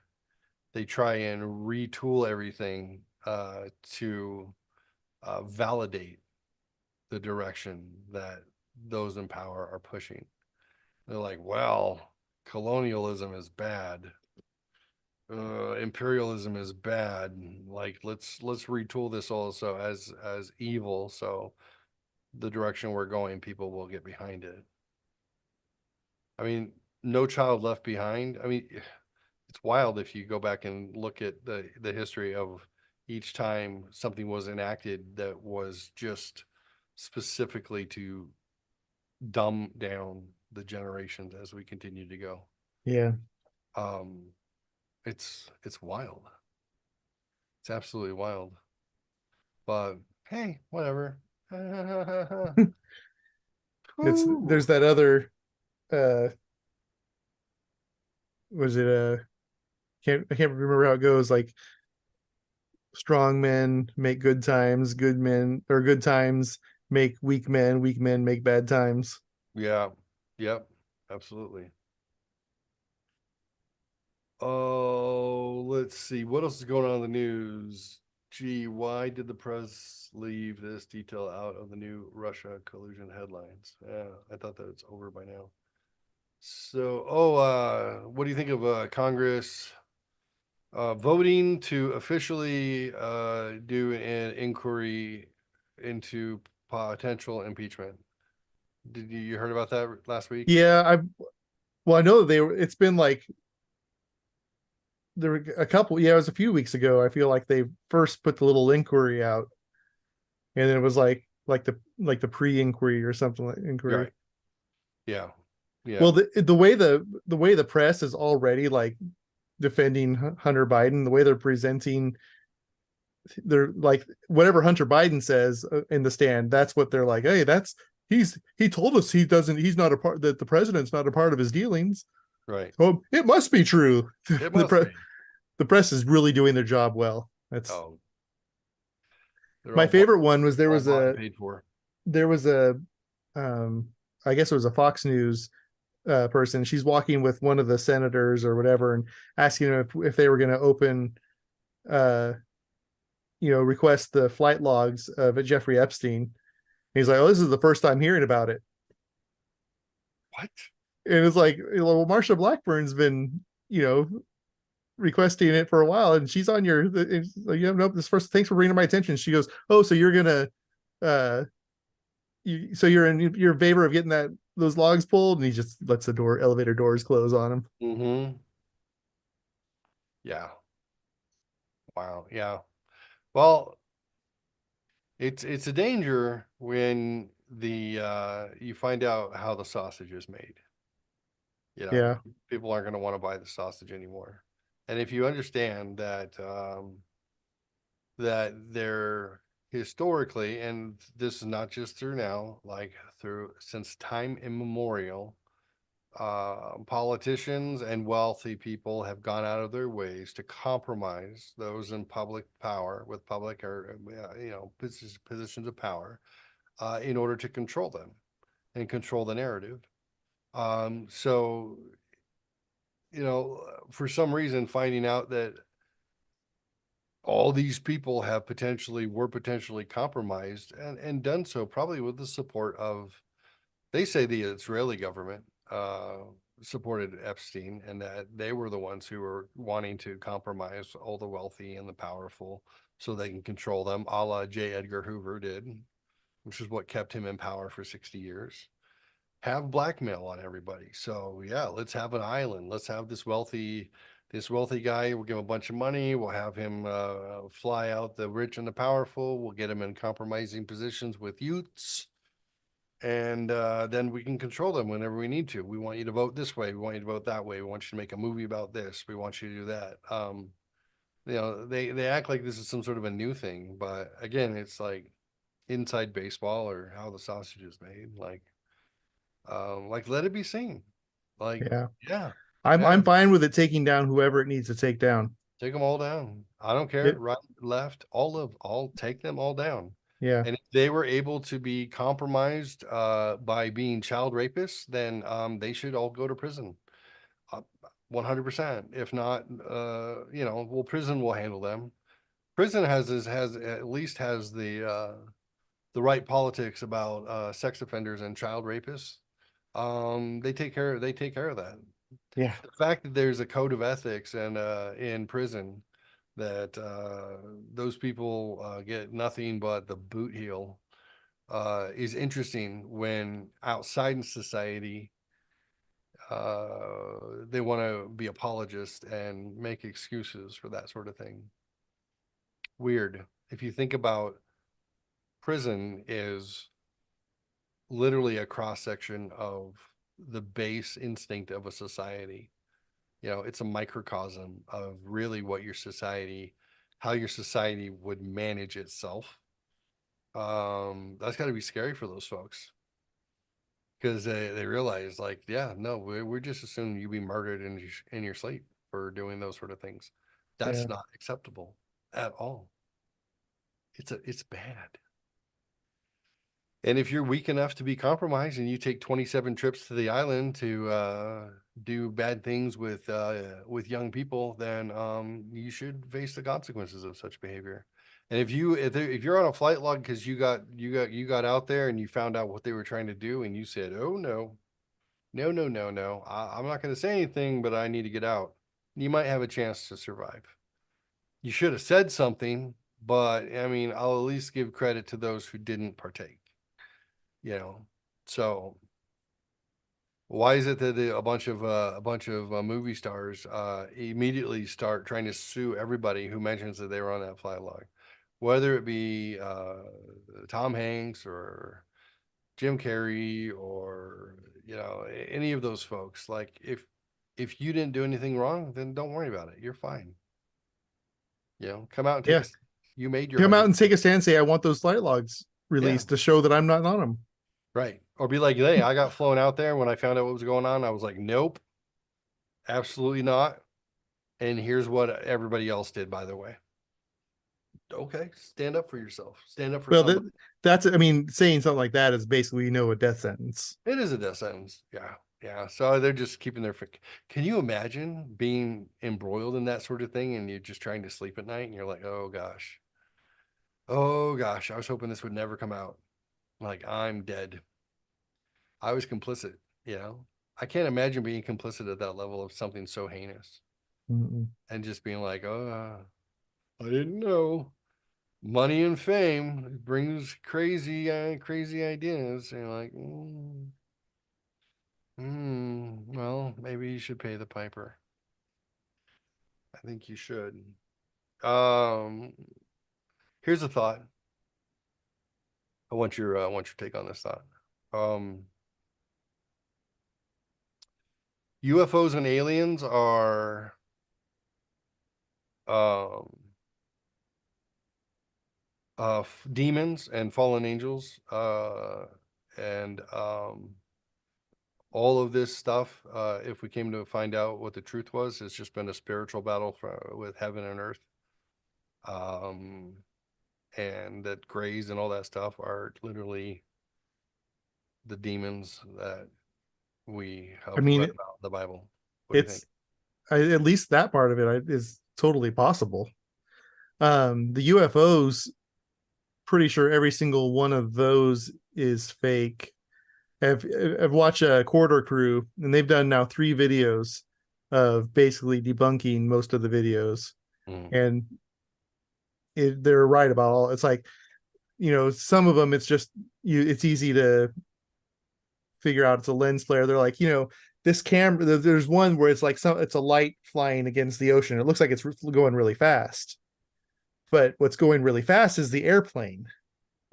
Speaker 1: retool everything to validate the direction that those in power are pushing. They're like, well, colonialism is bad, imperialism is bad. Like, let's retool this also as evil, so the direction we're going, people will get behind it. I mean, No Child Left Behind. I mean, it's wild if you go back and look at the history of each time something was enacted that was just specifically to dumb down the generations as we continue to go.
Speaker 2: Yeah.
Speaker 1: Um, it's wild. It's absolutely wild. But hey, whatever.
Speaker 2: There's
Speaker 1: Whew.
Speaker 2: that other uh was it I can't remember how it goes, like strong men make good men or good times make weak men make bad times.
Speaker 1: Yeah. Yep. Absolutely. Oh, let's see. What else is going on in the news? Gee, why did the press leave this detail out of the new Russia collusion headlines? Yeah, I thought that it's over by now. So, what do you think of Congress voting to officially do an inquiry into potential impeachment? Did you heard about that last week?
Speaker 2: Yeah, I know that they were, it's been like there were a couple, yeah, it was a few weeks ago. I feel like they first put the little inquiry out, and then it was like the pre-inquiry or something, like
Speaker 1: You're
Speaker 2: inquiry.
Speaker 1: right. Yeah. Yeah.
Speaker 2: Well, the way the press is already like defending Hunter Biden, the way they're presenting, they're like whatever Hunter Biden says in the stand, that's what they're like. Hey, he told us he's not a part, that the president's not a part of his dealings.
Speaker 1: Right.
Speaker 2: Oh, it must be true.
Speaker 1: It
Speaker 2: the
Speaker 1: must
Speaker 2: pre-
Speaker 1: be.
Speaker 2: the press is really doing their job well. That's
Speaker 1: Oh, they're
Speaker 2: my
Speaker 1: all bought,
Speaker 2: favorite one. Was
Speaker 1: all bought and paid for.
Speaker 2: there was a um I guess it was a Fox News person. She's walking with one of the senators or whatever, and asking them if they were going to open, uh, request the flight logs of Jeffrey Epstein. And he's like, "Oh, this is the first time hearing about it."
Speaker 1: What?
Speaker 2: And it's like, well, Marsha Blackburn's been, you know, requesting it for a while, and she's on your. Like, you have no this first. Thanks for bringing to my attention. She goes, "Oh, so you're gonna, uh, so you're in favor of getting those logs pulled?" And he just lets the elevator doors close on him.
Speaker 1: Mm-hmm. Yeah. Wow. Yeah. Well, it's a danger when the you find out how the sausage is made.
Speaker 2: Yeah,
Speaker 1: People aren't going to want to buy the sausage anymore. And if you understand that they're historically, and this is not just through now, like through since time immemorial, politicians and wealthy people have gone out of their ways to compromise those in public power with public or positions of power in order to control them and control the narrative. So for some reason, finding out that all these people have potentially compromised and done so probably with the support of, they say the Israeli government supported Epstein, and that they were the ones who were wanting to compromise all the wealthy and the powerful so they can control them, a la J. Edgar Hoover did, which is what kept him in power for 60 years. Have blackmail on everybody. So yeah, let's have an island. Let's have this wealthy guy. We'll give him a bunch of money. We'll have him fly out the rich and the powerful. We'll get him in compromising positions with youths, and then we can control them whenever we need to. We want you to vote this way. We want you to vote that way. We want you to make a movie about this. We want you to do that. They act like this is some sort of a new thing, but again, it's like inside baseball or how the sausage is made. Like let it be seen. Like,
Speaker 2: Yeah.
Speaker 1: yeah,
Speaker 2: I'm
Speaker 1: yeah,
Speaker 2: fine with it taking down whoever it needs to take down.
Speaker 1: take them all down. I don't care,
Speaker 2: It
Speaker 1: right, left, all take them all down.
Speaker 2: yeah.
Speaker 1: And if they were able to be compromised by being child rapists, then they should all go to prison. Uh, 100%. If not, well, prison will handle them. Prison has at least has the right politics about sex offenders and child rapists. They take care of that.
Speaker 2: Yeah.
Speaker 1: The fact that there's a code of ethics and in prison that those people get nothing but the boot heel is interesting when outside in society they want to be apologists and make excuses for that sort of thing. Weird. If you think about, prison is literally a cross section of the base instinct of a society. It's a microcosm of really how your society would manage itself. That's got to be scary for those folks because they realize, like, yeah, no, we're just assuming you be murdered in your sleep for doing those sort of things. That's
Speaker 2: Yeah.
Speaker 1: not acceptable at all. It's bad. And if you're weak enough to be compromised and you take 27 trips to the island to do bad things with young people, then you should face the consequences of such behavior. And if you're on a flight log because you got out there and you found out what they were trying to do and you said, "Oh no, no, no, no, no, I'm not going to say anything, but I need to get out," you might have a chance to survive. You should have said something, but I mean, I'll at least give credit to those who didn't partake you know so why is it that a bunch of movie stars immediately start trying to sue everybody who mentions that they were on that flight log, whether it be Tom Hanks or Jim Carrey or any of those folks? Like, if you didn't do anything wrong, then don't worry about it, you're fine. Come out and take
Speaker 2: Yeah.
Speaker 1: a you made your
Speaker 2: Come out
Speaker 1: 100.
Speaker 2: and take a stand and say I want those flight logs
Speaker 1: Yeah,
Speaker 2: released to show that I'm not on them.
Speaker 1: right. Or be like, hey, I got flown out there. When I found out what was going on, I was like, nope, absolutely not. And here's what everybody else did, by the way. Okay, stand up for yourself. Stand up for
Speaker 2: Well,
Speaker 1: somebody.
Speaker 2: that's I mean, saying something like that is basically a death sentence.
Speaker 1: It is a death sentence. Yeah, yeah. So they're just keeping their. Can you imagine being embroiled in that sort of thing and you're just trying to sleep at night and you're like, oh gosh, I was hoping this would never come out. Like, I'm dead. I was complicit. I can't imagine being complicit at that level of something so heinous
Speaker 2: Mm-mm.
Speaker 1: and just being like, oh, I didn't know. Money and fame brings crazy ideas. And you're like, well, maybe you should pay the piper. I think you should. Um, Here's a thought. I want your take on this thought. Um, UFOs and aliens are um demons and fallen angels, and all of this stuff, if we came to find out what the truth was, it's just been a spiritual battle with heaven and earth. Um, and that grays and all that stuff are literally the demons that we
Speaker 2: I
Speaker 1: have read
Speaker 2: mean,
Speaker 1: about in the Bible. What do you think?
Speaker 2: it's at least that part of it is totally possible. The UFOs, pretty sure every single one of those is fake. I've watched a Corridor Crew, and they've done now 3 videos of basically debunking most of the videos,
Speaker 1: Mm.
Speaker 2: and they're right about all. It's like, some of them it's just you. It's easy to figure out it's a lens flare. They're like, this camera. There's one where it's like it's a light flying against the ocean. It looks like it's going really fast, but what's going really fast is the airplane.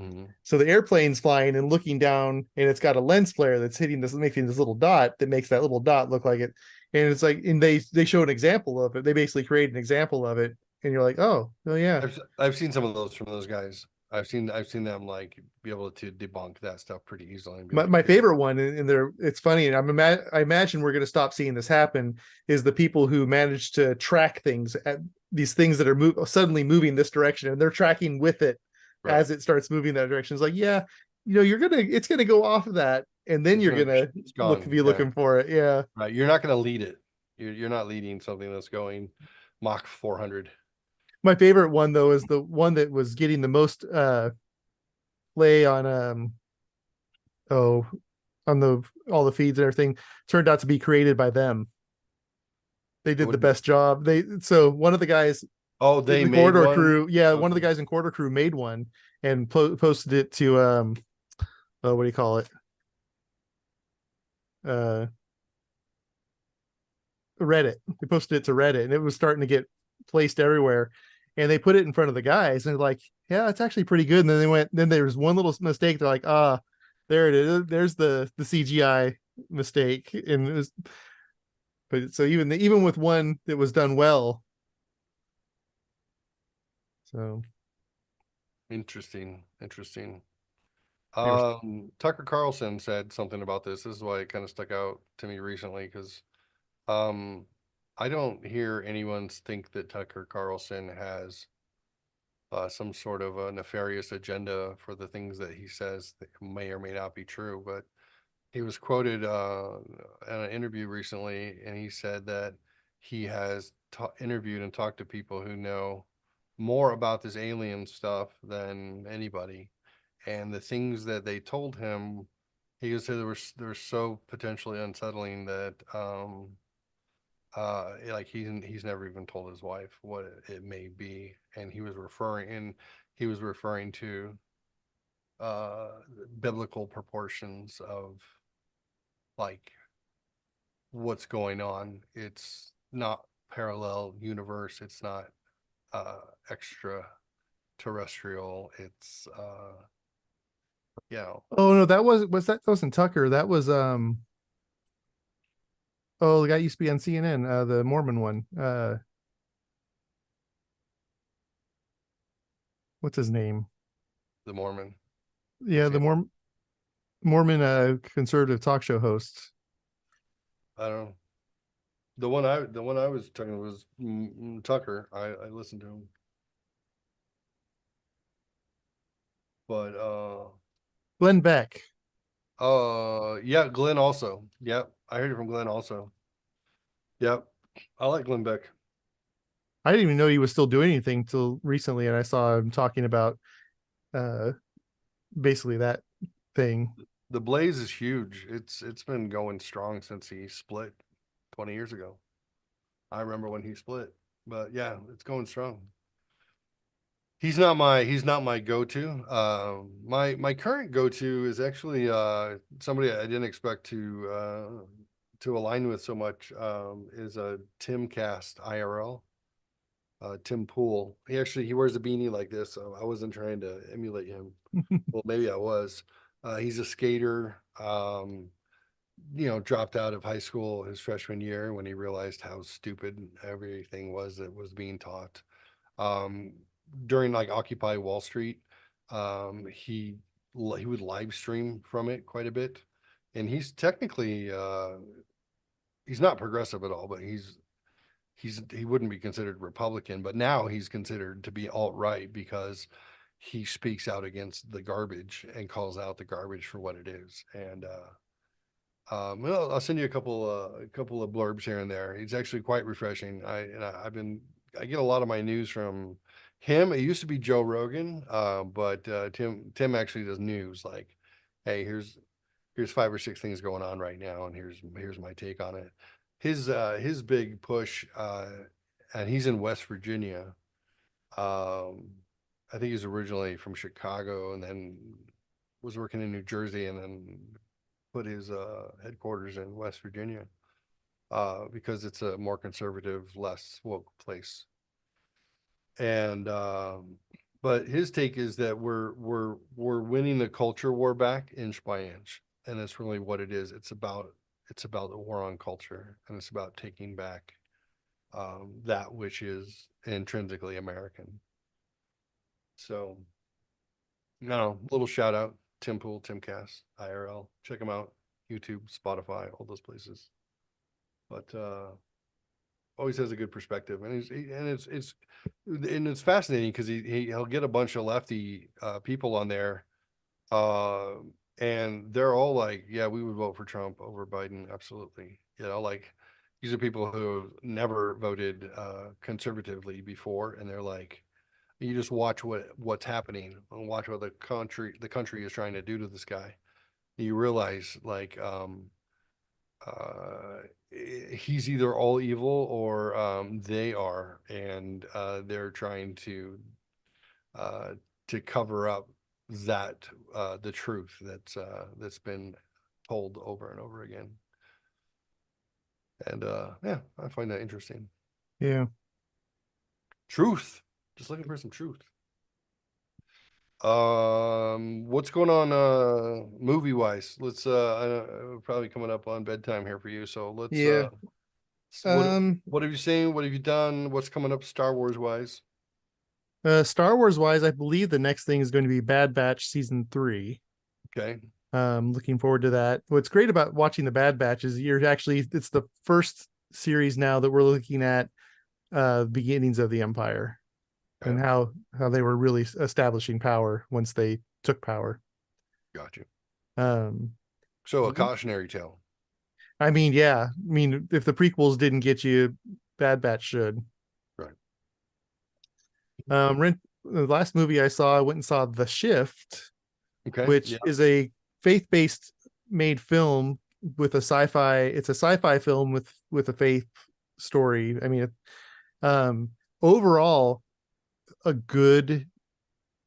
Speaker 1: Mm.
Speaker 2: So the airplane's flying and looking down, and it's got a lens flare that's hitting this, making this little dot that makes that little dot look like it. And it's like, and they show an example of it. They basically create an example of it, and you're like, oh, well, yeah.
Speaker 1: I've seen some of those from those guys. I've seen them like be able to debunk that stuff pretty easily and be like,
Speaker 2: My
Speaker 1: here's
Speaker 2: favorite one, and there, it's funny, and I imagine we're going to stop seeing this happen. Is the people who manage to track things at these things that are suddenly moving this direction, and they're tracking with it
Speaker 1: right.
Speaker 2: as it starts moving that direction. It's like, yeah, it's gonna go off of that, and then
Speaker 1: It's
Speaker 2: you're
Speaker 1: gonna
Speaker 2: gonna
Speaker 1: it's gone.
Speaker 2: be
Speaker 1: Yeah.
Speaker 2: looking for it. Yeah.
Speaker 1: Right. You're not gonna lead it. You're not leading something that's going Mach 400.
Speaker 2: My favorite one though is the one that was getting the most play on oh on the all the feeds and everything. Turned out to be created by them. They did the
Speaker 1: What?
Speaker 2: best job. So one of the guys
Speaker 1: Oh,
Speaker 2: in
Speaker 1: they
Speaker 2: the
Speaker 1: made
Speaker 2: Corridor
Speaker 1: one.
Speaker 2: Crew, yeah, one of the
Speaker 1: Okay.
Speaker 2: guys in Corridor Crew made one and posted it to oh, what do you call it? Uh Reddit. They posted it to Reddit, and it was starting to get placed everywhere. And they put it in front of the guys, and they're like, "Yeah, it's actually pretty good." And then they went. Then there was one little mistake. They're like, "Ah, there it is. There's the CGI mistake." And it was, but so even with one that was done well, so
Speaker 1: Interesting. Interesting.
Speaker 2: they were.
Speaker 1: Tucker Carlson said something about this. This is why it kind of stuck out to me recently because um, I don't hear anyone think that Tucker Carlson has some sort of a nefarious agenda for the things that he says that may or may not be true. But he was quoted in an interview recently, and he said that he has interviewed and talked to people who know more about this alien stuff than anybody. And the things that they told him, he said they were so potentially unsettling that like he's never even told his wife what it may be, and he was referring to uh biblical proportions of like what's going on. It's not parallel universe, it's not uh extra terrestrial, it's you know
Speaker 2: Oh no, that wasn't Tucker. That was oh, the guy used to be on CNN, the Mormon one. What's his name?
Speaker 1: the Mormon.
Speaker 2: Yeah,
Speaker 1: What's he
Speaker 2: the
Speaker 1: on?
Speaker 2: Mormon conservative talk show host.
Speaker 1: I don't know. The one I was talking was Tucker. I listened to him, but
Speaker 2: Glenn Beck.
Speaker 1: yeah, Glenn also. Yep, I heard it from Glenn also. Yep, I like Glenn Beck.
Speaker 2: I didn't even know he was still doing anything till recently, and I saw him talking about uh basically that thing.
Speaker 1: The Blaze is huge. It's been going strong since he split 20 years ago. I remember when he split, but yeah, it's going strong. He's not my go-to. My current go-to is actually somebody I didn't expect to align with so much. Is a Tim Cast IRL. Tim Pool. He wears a beanie like this, so I wasn't trying to emulate him. Well, maybe I was. He's a skater. Dropped out of high school his freshman year when he realized how stupid everything was that was being taught. Um, During like Occupy Wall Street, he would live stream from it quite a bit, and he's technically he's not progressive at all, but he wouldn't be considered Republican, but now he's considered to be alt-right because he speaks out against the garbage and calls out the garbage for what it is. And well, I'll send you a couple of blurbs here and there. It's actually quite refreshing. I get a lot of my news from him. It used to be Joe Rogan, but Tim actually does news. Like, hey, here's five or six things going on right now, and here's my take on it. His big push, and he's in West Virginia. Um, I think he's originally from Chicago, and then was working in New Jersey, and then put his headquarters in West Virginia, because it's a more conservative, less woke place. And but his take is that we're winning the culture war back inch by inch, and that's really what it is. It's about the war on culture, and it's about taking back that which is intrinsically American. So, no, little shout out, Tim Pool, Timcast, IRL. Check him out, YouTube, Spotify, all those places. But always has a good perspective, and it's fascinating because he'll get a bunch of lefty people on there, uh, and they're all like, "Yeah, we would vote for Trump over Biden, absolutely." Like these are people who have never voted conservatively before, and they're like, you just watch what's happening and watch what the country is trying to do to this guy. You realize like uh, he's either all evil or they are, and they're trying uh, to cover up that the truth that's been told over and over again. And yeah, I find that interesting.
Speaker 2: Yeah.
Speaker 1: Truth, just looking for some truth. What's going on movie wise? Let's we're probably coming up on bedtime here for you, so let's
Speaker 2: Yeah.
Speaker 1: what
Speaker 2: Um,
Speaker 1: what have you seen? What have you done? What's coming up Star Wars wise?
Speaker 2: Star Wars wise, I believe the next thing is going to be Bad Batch season 3.
Speaker 1: Okay.
Speaker 2: Looking forward to that. What's great about watching the Bad Batch is it's the first series now that we're looking at beginnings of the Empire and
Speaker 1: Okay.
Speaker 2: how they were really establishing power once they took power.
Speaker 1: Got you.
Speaker 2: Um,
Speaker 1: So a cautionary tale.
Speaker 2: I mean, yeah, I mean, if the prequels didn't get you, Bad Batch should.
Speaker 1: Right.
Speaker 2: The last movie I saw, I went and saw The Shift,
Speaker 1: Okay.
Speaker 2: which
Speaker 1: Yeah.
Speaker 2: is a faith-based made film with a sci-fi. It's a sci-fi film with a faith story. I mean, um, overall, a good.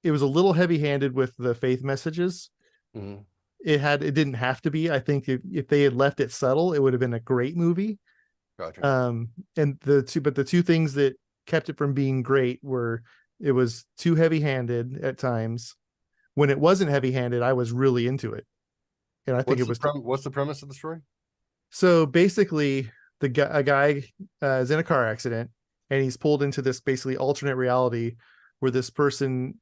Speaker 2: It was a little heavy-handed with the faith messages.
Speaker 1: Hmm.
Speaker 2: It didn't have to be. I think if they had left it subtle, it would have been a great movie.
Speaker 1: Gotcha.
Speaker 2: And the two things that kept it from being great were it was too heavy-handed at times. When it wasn't heavy-handed, I was really into it, and I think it was
Speaker 1: What's the premise of the story?
Speaker 2: so basically a guy is in a car accident and he's pulled into this basically alternate reality where this person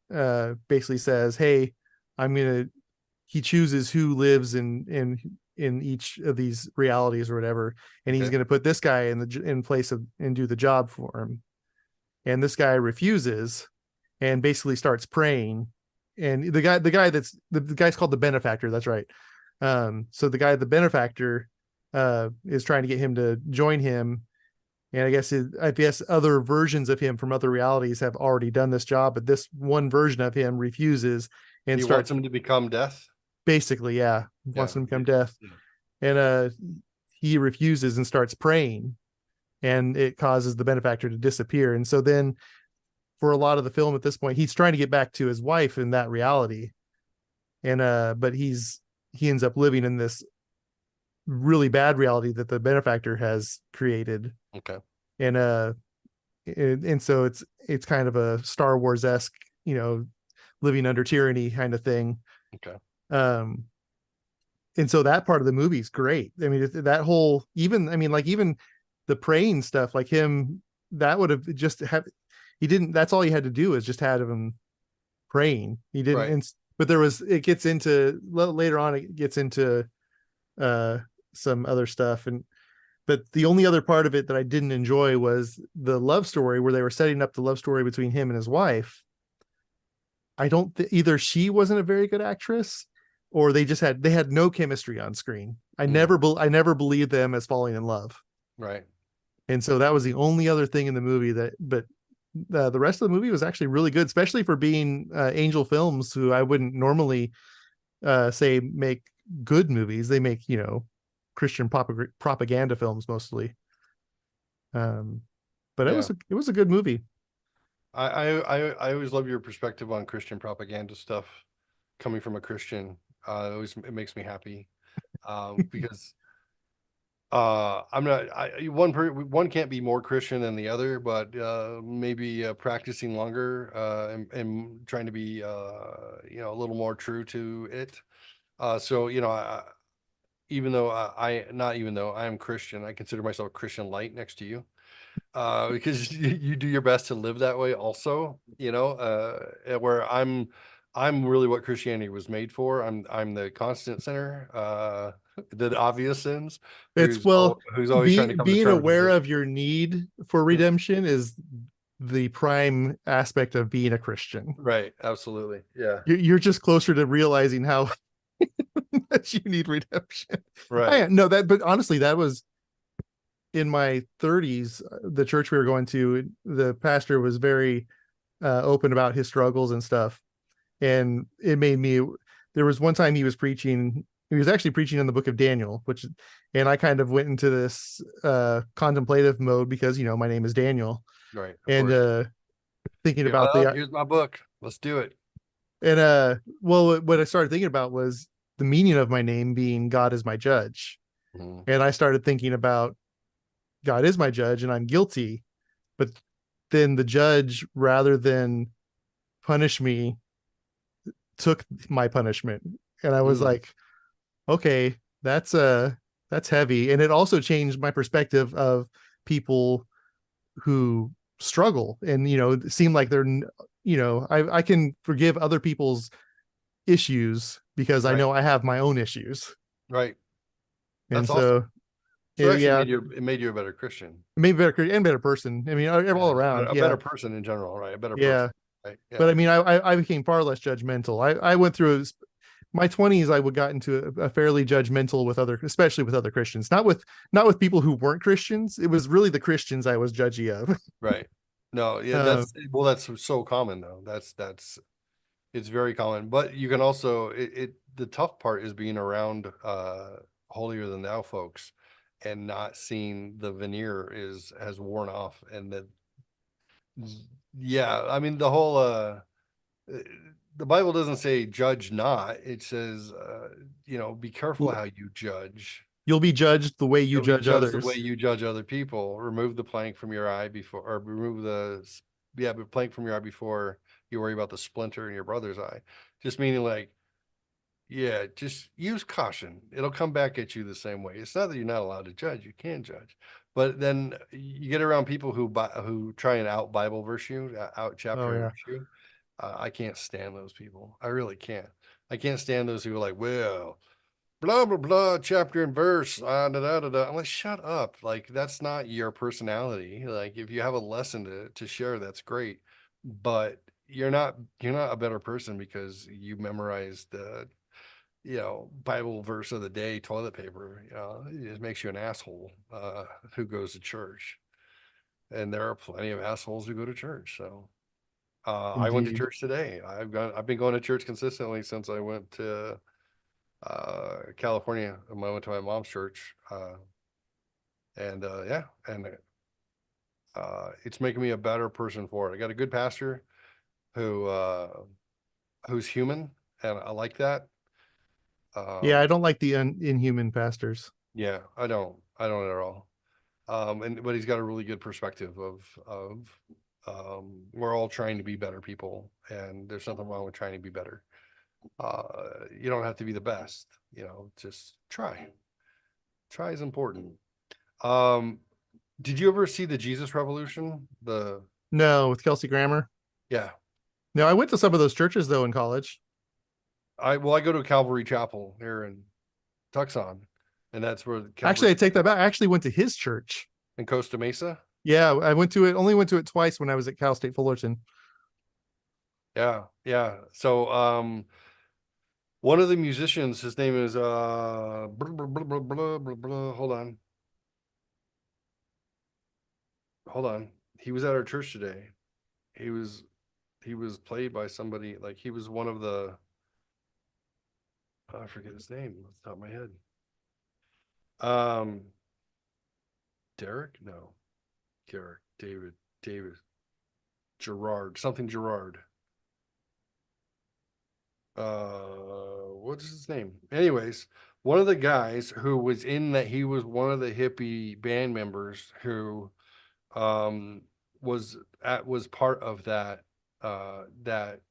Speaker 2: basically says, "Hey, I'm gonna." He chooses who lives in each of these realities or whatever, and he's
Speaker 1: Okay.
Speaker 2: going to put this guy in place of and do the job for him. And this guy refuses and basically starts praying. And the guy's called the benefactor. That's right. So the benefactor is trying to get him to join him. And I guess other versions of him from other realities have already done this job, but this one version of him refuses and
Speaker 1: He wants
Speaker 2: starts
Speaker 1: him to become death.
Speaker 2: basically, yeah, wants
Speaker 1: Yeah.
Speaker 2: him to become death.
Speaker 1: Yeah.
Speaker 2: And he refuses and starts praying, and it causes the benefactor to disappear. And so then for a lot of the film at this point, he's trying to get back to his wife in that reality. And but he ends up living in this really bad reality that the benefactor has created.
Speaker 1: Okay.
Speaker 2: And and so it's kind of a Star Wars-esque, living under tyranny kind of thing.
Speaker 1: Okay.
Speaker 2: Um and so that part of the movie is great. I mean, that whole even the praying stuff, like him, that would have just have he didn't. That's all he had to do is just have him praying. He didn't.
Speaker 1: Right.
Speaker 2: But it gets into later on. It gets into uh some other stuff, but the only other part of it that I didn't enjoy was the love story where they were setting up the love story between him and his wife. I don't either she wasn't a very good actress or they had no chemistry on screen.
Speaker 1: Mm.
Speaker 2: I never believed them as falling in love.
Speaker 1: Right.
Speaker 2: And so that was the only other thing in the movie the rest of the movie was actually really good, especially for being Angel Films, who I wouldn't normally say make good movies. They make, Christian propaganda films mostly. Um, but
Speaker 1: Yeah.
Speaker 2: it was a good movie.
Speaker 1: I always love your perspective on Christian propaganda stuff coming from a Christian. It makes me happy. Because I'm not one can't be more Christian than the other, but maybe practicing longer and trying to be a little more true to it. So even though not even though I am Christian, I consider myself Christian light next to you, because you do your best to live that way also, where I'm really what Christianity was made for. I'm the constant sinner, the obvious sins,
Speaker 2: It's well,
Speaker 1: who's always trying to come to
Speaker 2: being
Speaker 1: terms with
Speaker 2: aware
Speaker 1: it.
Speaker 2: of your need for
Speaker 1: Mm,
Speaker 2: redemption is the prime aspect of being a Christian.
Speaker 1: right, absolutely. Yeah.
Speaker 2: You're just closer to realizing how much you need redemption.
Speaker 1: Right.
Speaker 2: I no that, but honestly, that was in my 30s. The church we were going to, the pastor was very open about his struggles and stuff, and it made me. There was one time he was preaching. He was actually preaching in the book of Daniel, and I kind of went into this contemplative mode because my name is Daniel,
Speaker 1: Right, of
Speaker 2: and
Speaker 1: course.
Speaker 2: thinking
Speaker 1: Yeah,
Speaker 2: about
Speaker 1: well,
Speaker 2: the
Speaker 1: here's my book. Let's do it.
Speaker 2: and well, what I started thinking about was the meaning of my name being God is my judge,
Speaker 1: Mhm.
Speaker 2: and I started thinking about God is my judge and I'm guilty, but then the judge, rather than punish me, took my punishment, and I was
Speaker 1: Mm,
Speaker 2: like, okay, that's heavy, and it also changed my perspective of people who struggle, and seem like they're, I can forgive other people's issues because I
Speaker 1: right,
Speaker 2: know I have my own issues,
Speaker 1: right.
Speaker 2: and
Speaker 1: That's awesome.
Speaker 2: so
Speaker 1: So it actually
Speaker 2: yeah,
Speaker 1: it made you a better Christian.
Speaker 2: maybe better and better person. I mean, all
Speaker 1: Yeah,
Speaker 2: around,
Speaker 1: a
Speaker 2: yeah,
Speaker 1: better person in general, right? A better
Speaker 2: yeah.
Speaker 1: person, right?
Speaker 2: But
Speaker 1: Yeah,
Speaker 2: I mean, I became far less judgmental. I went through my 20s. I would got into a fairly judgmental with other, especially with other Christians, not with people who weren't Christians. It was really the Christians I was judgy of.
Speaker 1: right. No, yeah,
Speaker 2: uh,
Speaker 1: that's so common though. That's it's very common. But you can also the tough part is being around holier than thou folks and not seeing the veneer is has worn off and that yeah, I mean uh, the Bible doesn't say judge not. It says be careful how you judge.
Speaker 2: you'll be judged the way you
Speaker 1: You'll be
Speaker 2: judge
Speaker 1: judged the way
Speaker 2: others.
Speaker 1: you judge other people. Remove the plank from your eye before, or but plank from your eye before you worry about the splinter in your brother's eye. Just meaning like, yeah, just use caution. It'll come back at you the same way. It's not that you're not allowed to judge; you can judge, but then you get around people who try and out Bible verse you, out
Speaker 2: Oh
Speaker 1: chapter and
Speaker 2: yeah.
Speaker 1: verse you. I can't stand those people. I really can't. I can't stand those who are like, well, blah blah blah chapter and verse da, da, da, da. I'm like, shut up, like that's not your personality. Like if you have a lesson to share, that's great, but you're not a better person because you memorized the Bible verse of the day toilet paper. It just makes you an asshole who goes to church, and there are plenty of assholes who go to church. So I went to
Speaker 2: Indeed.
Speaker 1: church today. I've been going to church consistently since I went to California. I went to my mom's church, and yeah, and it's making me a better person for it. I got a good pastor who who's human, and I like that.
Speaker 2: Yeah, I
Speaker 1: Um,
Speaker 2: don't like the inhuman pastors.
Speaker 1: yeah, I don't at all. And but he's got a really good perspective of we're all trying to be better people, and there's nothing wrong with trying to be better. You don't have to be the best, just try. Try is important. Um, Did you ever see the Jesus Revolution?
Speaker 2: No, with Kelsey Grammer.
Speaker 1: Yeah.
Speaker 2: No, I went to some of those churches though in college.
Speaker 1: I go to Calvary Chapel here in Tucson, and that's where the Calvary
Speaker 2: Actually, I take that back. I actually went to his church.
Speaker 1: in Costa Mesa.
Speaker 2: Yeah, I went to it. Only went to it twice when I was at Cal State Fullerton.
Speaker 1: Yeah, yeah. So one of the musicians, his name is hold on. Hold on. He was at our church today. he was he was played by somebody like he was one of the I forget his name off the top of my head. Um, Derek? No, Garrick, David, Gerard, something Gerard. What's his name? Anyways, one of the guys who was in that he was one of the hippie band members who um was part of that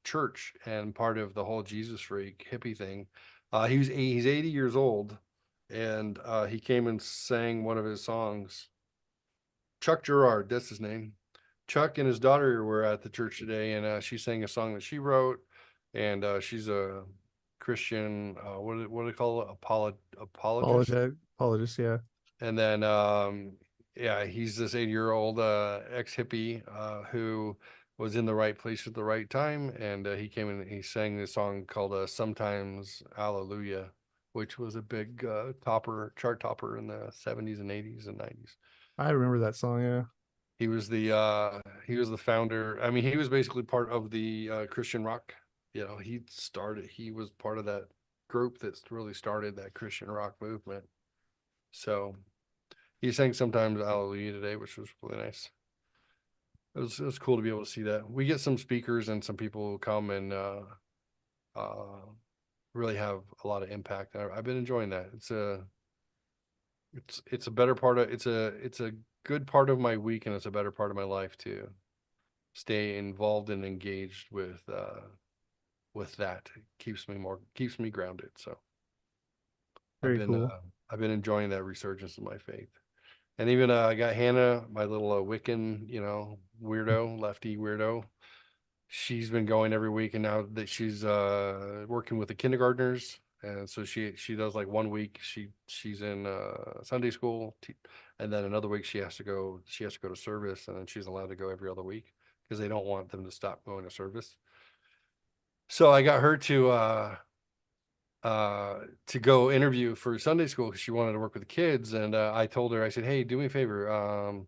Speaker 1: church and part of the whole Jesus freak hippie thing. He's 80 years old and he came and sang one of his songs. Chuck Gerard, that's his name. Chuck and his daughter were at the church today, and she sang a song that she wrote, and she's a Christian. What do they call it? Apologist.
Speaker 2: Apologist, yeah.
Speaker 1: And then, yeah, he's this 80-year-old ex hippie who was in the right place at the right time, and he came and he sang this song called "Sometimes Hallelujah," which was a big chart topper in the 70s and 80s and 90s.
Speaker 2: I remember that song, yeah.
Speaker 1: He was the founder. I mean, he was basically part of the Christian rock. He was part of that group that's really started that Christian rock movement. So he sang sometimes Hallelujah today, which was really nice. It was cool to be able to see that. We get some speakers and some people who come and uh, really have a lot of impact. I've been enjoying that. It's a better part of it's a good part of my week and it's a better part of my life to stay involved and engaged with that. It keeps me grounded. So I've
Speaker 2: Very
Speaker 1: been
Speaker 2: cool.
Speaker 1: I've been enjoying that resurgence of my faith. And even I got Hannah, my little Wiccan, weirdo, lefty weirdo. She's been going every week, and now that she's working with the kindergartners, and so she does like one week she's in Sunday school, and then another week she has to go to service, and then she's allowed to go every other week because they don't want them to stop going to service. So I got her to go interview for Sunday school because she wanted to work with the kids. And I told her, I said, hey, do me a favor,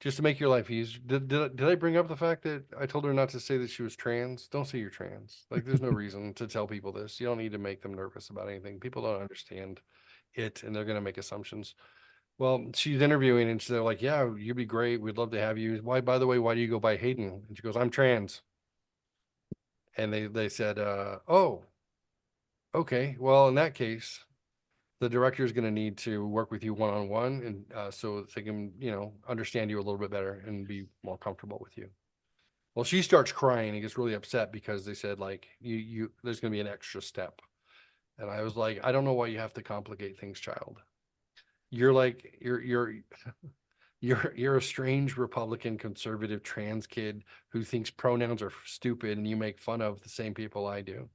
Speaker 1: just to make your life easier. Did I bring up the fact that I told her not to say that she was trans? Don't say you're trans. Like, there's no reason to tell people this. You don't need to make them nervous about anything. People don't understand it, and they're going to make assumptions. Well, she's interviewing, and they're like, yeah, you'd be great. We'd love to have you. Why, by the way, why do you go by Hayden? And she goes, I'm trans. And they said, oh, okay. Well, in that case, the director is going to need to work with you one on one, and so they can, understand you a little bit better and be more comfortable with you. Well, she starts crying and gets really upset because they said like there's going to be an extra step, and I was like, I don't know why you have to complicate things, child. You're like you're a strange Republican conservative trans kid who thinks pronouns are stupid, and you make fun of the same people I do.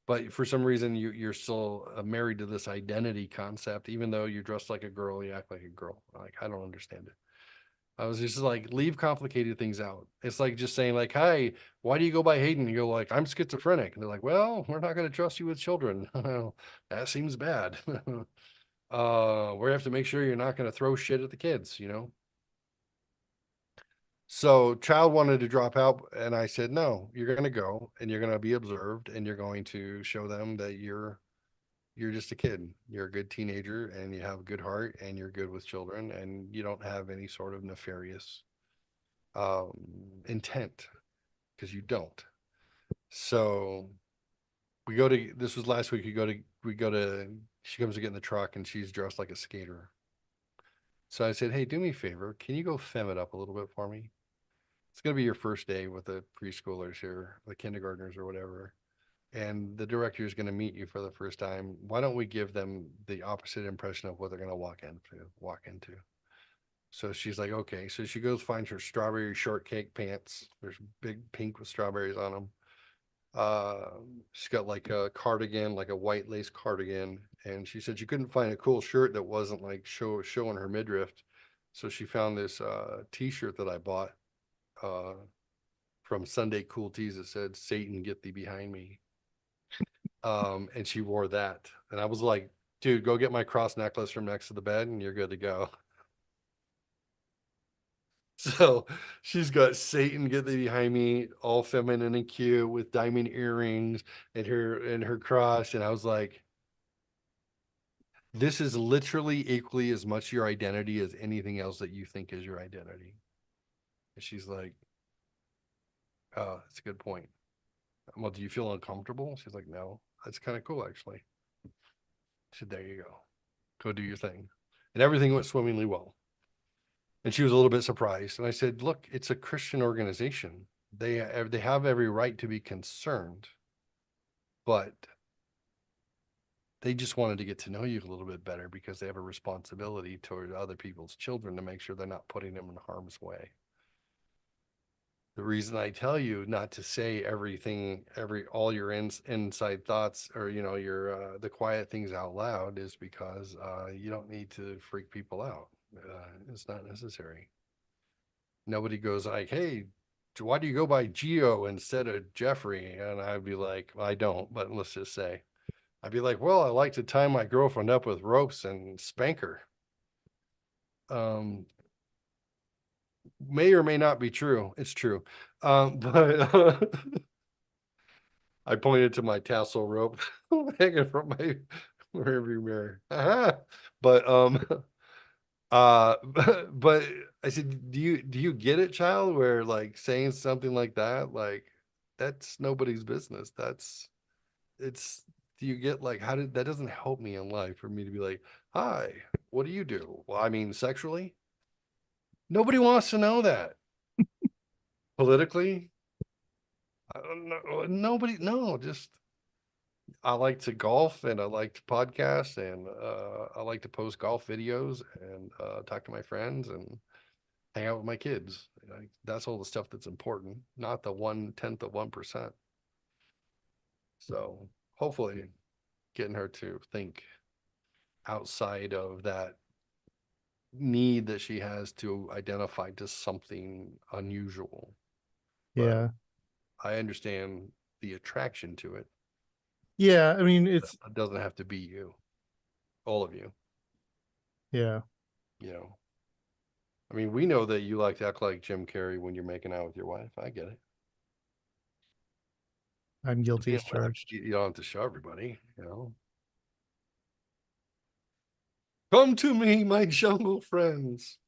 Speaker 1: But for some reason, you're still married to this identity concept, even though you dress like a girl, you act like a girl. Like, I don't understand it. I was just like, leave complicated things out. It's like just saying, like, hi, why do you go by Hayden? You go like, I'm schizophrenic. And they're like, well, we're not going to trust you with children. That seems bad. We have to make sure you're not going to throw shit at the kids. So child wanted to drop out, and I said, no, you're going to go and you're going to be observed, and you're going to show them that you're just a kid. You're a good teenager and you have a good heart and you're good with children and you don't have any sort of nefarious um, intent because you don't. So this was last week. She comes to get in the truck and she's dressed like a skater. So I said, hey, do me a favor. Can you go fem it up a little bit for me? It's going to be your first day with the preschoolers here, the kindergartners or whatever. And the director is going to meet you for the first time. Why don't we give them the opposite impression of what they're going to walk into? So she's like, okay. So she goes finds her strawberry shortcake pants. There's big pink with strawberries on them. Uh, she's got like a cardigan, like a white lace cardigan, and she said she couldn't find a cool shirt that wasn't like showing her midriff. So she found this t-shirt that I bought uh, from Sunday Cool Tees that said "Satan, get thee behind me." And she wore that, and I was like, dude, go get my cross necklace from next to the bed and you're good to go. So she's got Satan getting behind me, all feminine and cute with diamond earrings and her cross. And I was like, this is literally equally as much your identity as anything else that you think is your identity. And she's like, oh, that's a good point. Well, do you feel uncomfortable? She's like, no, that's kind of cool, actually. I said, there you go. Go do your thing. And everything went swimmingly well. And she was a little bit surprised. And I said, look, it's a Christian organization. They have every right to be concerned, but they just wanted to get to know you a little bit better because they have a responsibility toward other people's children to make sure they're not putting them in harm's way. The reason I tell you not to say everything, all your inside thoughts or, your, the quiet things out loud is because you don't need to freak people out. It's not necessary. Nobody goes like, hey, why do you go by Geo instead of Jeffrey? And I'd be like, well, I don't, but let's just say, I'd be like, well, I like to tie my girlfriend up with ropes and spank her. May or may not be true. It's true. But I pointed to my tassel rope hanging from my rearview mirror. But but I said, do you get it, child? Where like saying something like that, like that's nobody's business. It's do you get like how did that doesn't help me in life for me to be like, hi, what do you do? Well, I mean, sexually, nobody wants to know that. Politically, I don't know. Nobody, no, just I like to golf and I like to podcast and I like to post golf videos and talk to my friends and hang out with my kids. Like, that's all the stuff that's important, not the 1/10 of 1%. So hopefully getting her to think outside of that need that she has to identify to something unusual. But
Speaker 2: Yeah.
Speaker 1: I understand the attraction to it.
Speaker 2: Yeah. I mean, it's,
Speaker 1: It doesn't have to be you, all of you,
Speaker 2: yeah,
Speaker 1: you know. I mean, we know that you like to act like Jim Carrey when you're making out with your wife. I get it.
Speaker 2: I'm guilty
Speaker 1: You
Speaker 2: as charged.
Speaker 1: don't have to show everybody. Come to me, my jungle friends.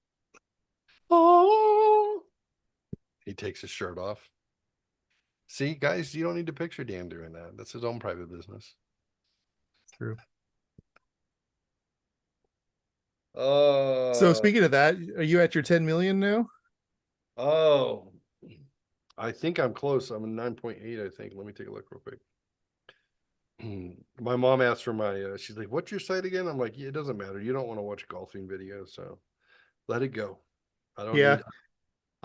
Speaker 1: Oh, he takes his shirt off. See, guys, you don't need to picture Dan doing that. That's his own private business.
Speaker 2: True. So
Speaker 1: Uh,
Speaker 2: speaking of that, are you at your 10 million now?
Speaker 1: oh, I think I'm close. I'm at 9.8, I think. Let me take a look real quick. My mom asked for she's like, what's your site again? I'm like, yeah, it doesn't matter. You don't want to watch golfing videos, so let it go. I don't
Speaker 2: Yeah.
Speaker 1: need,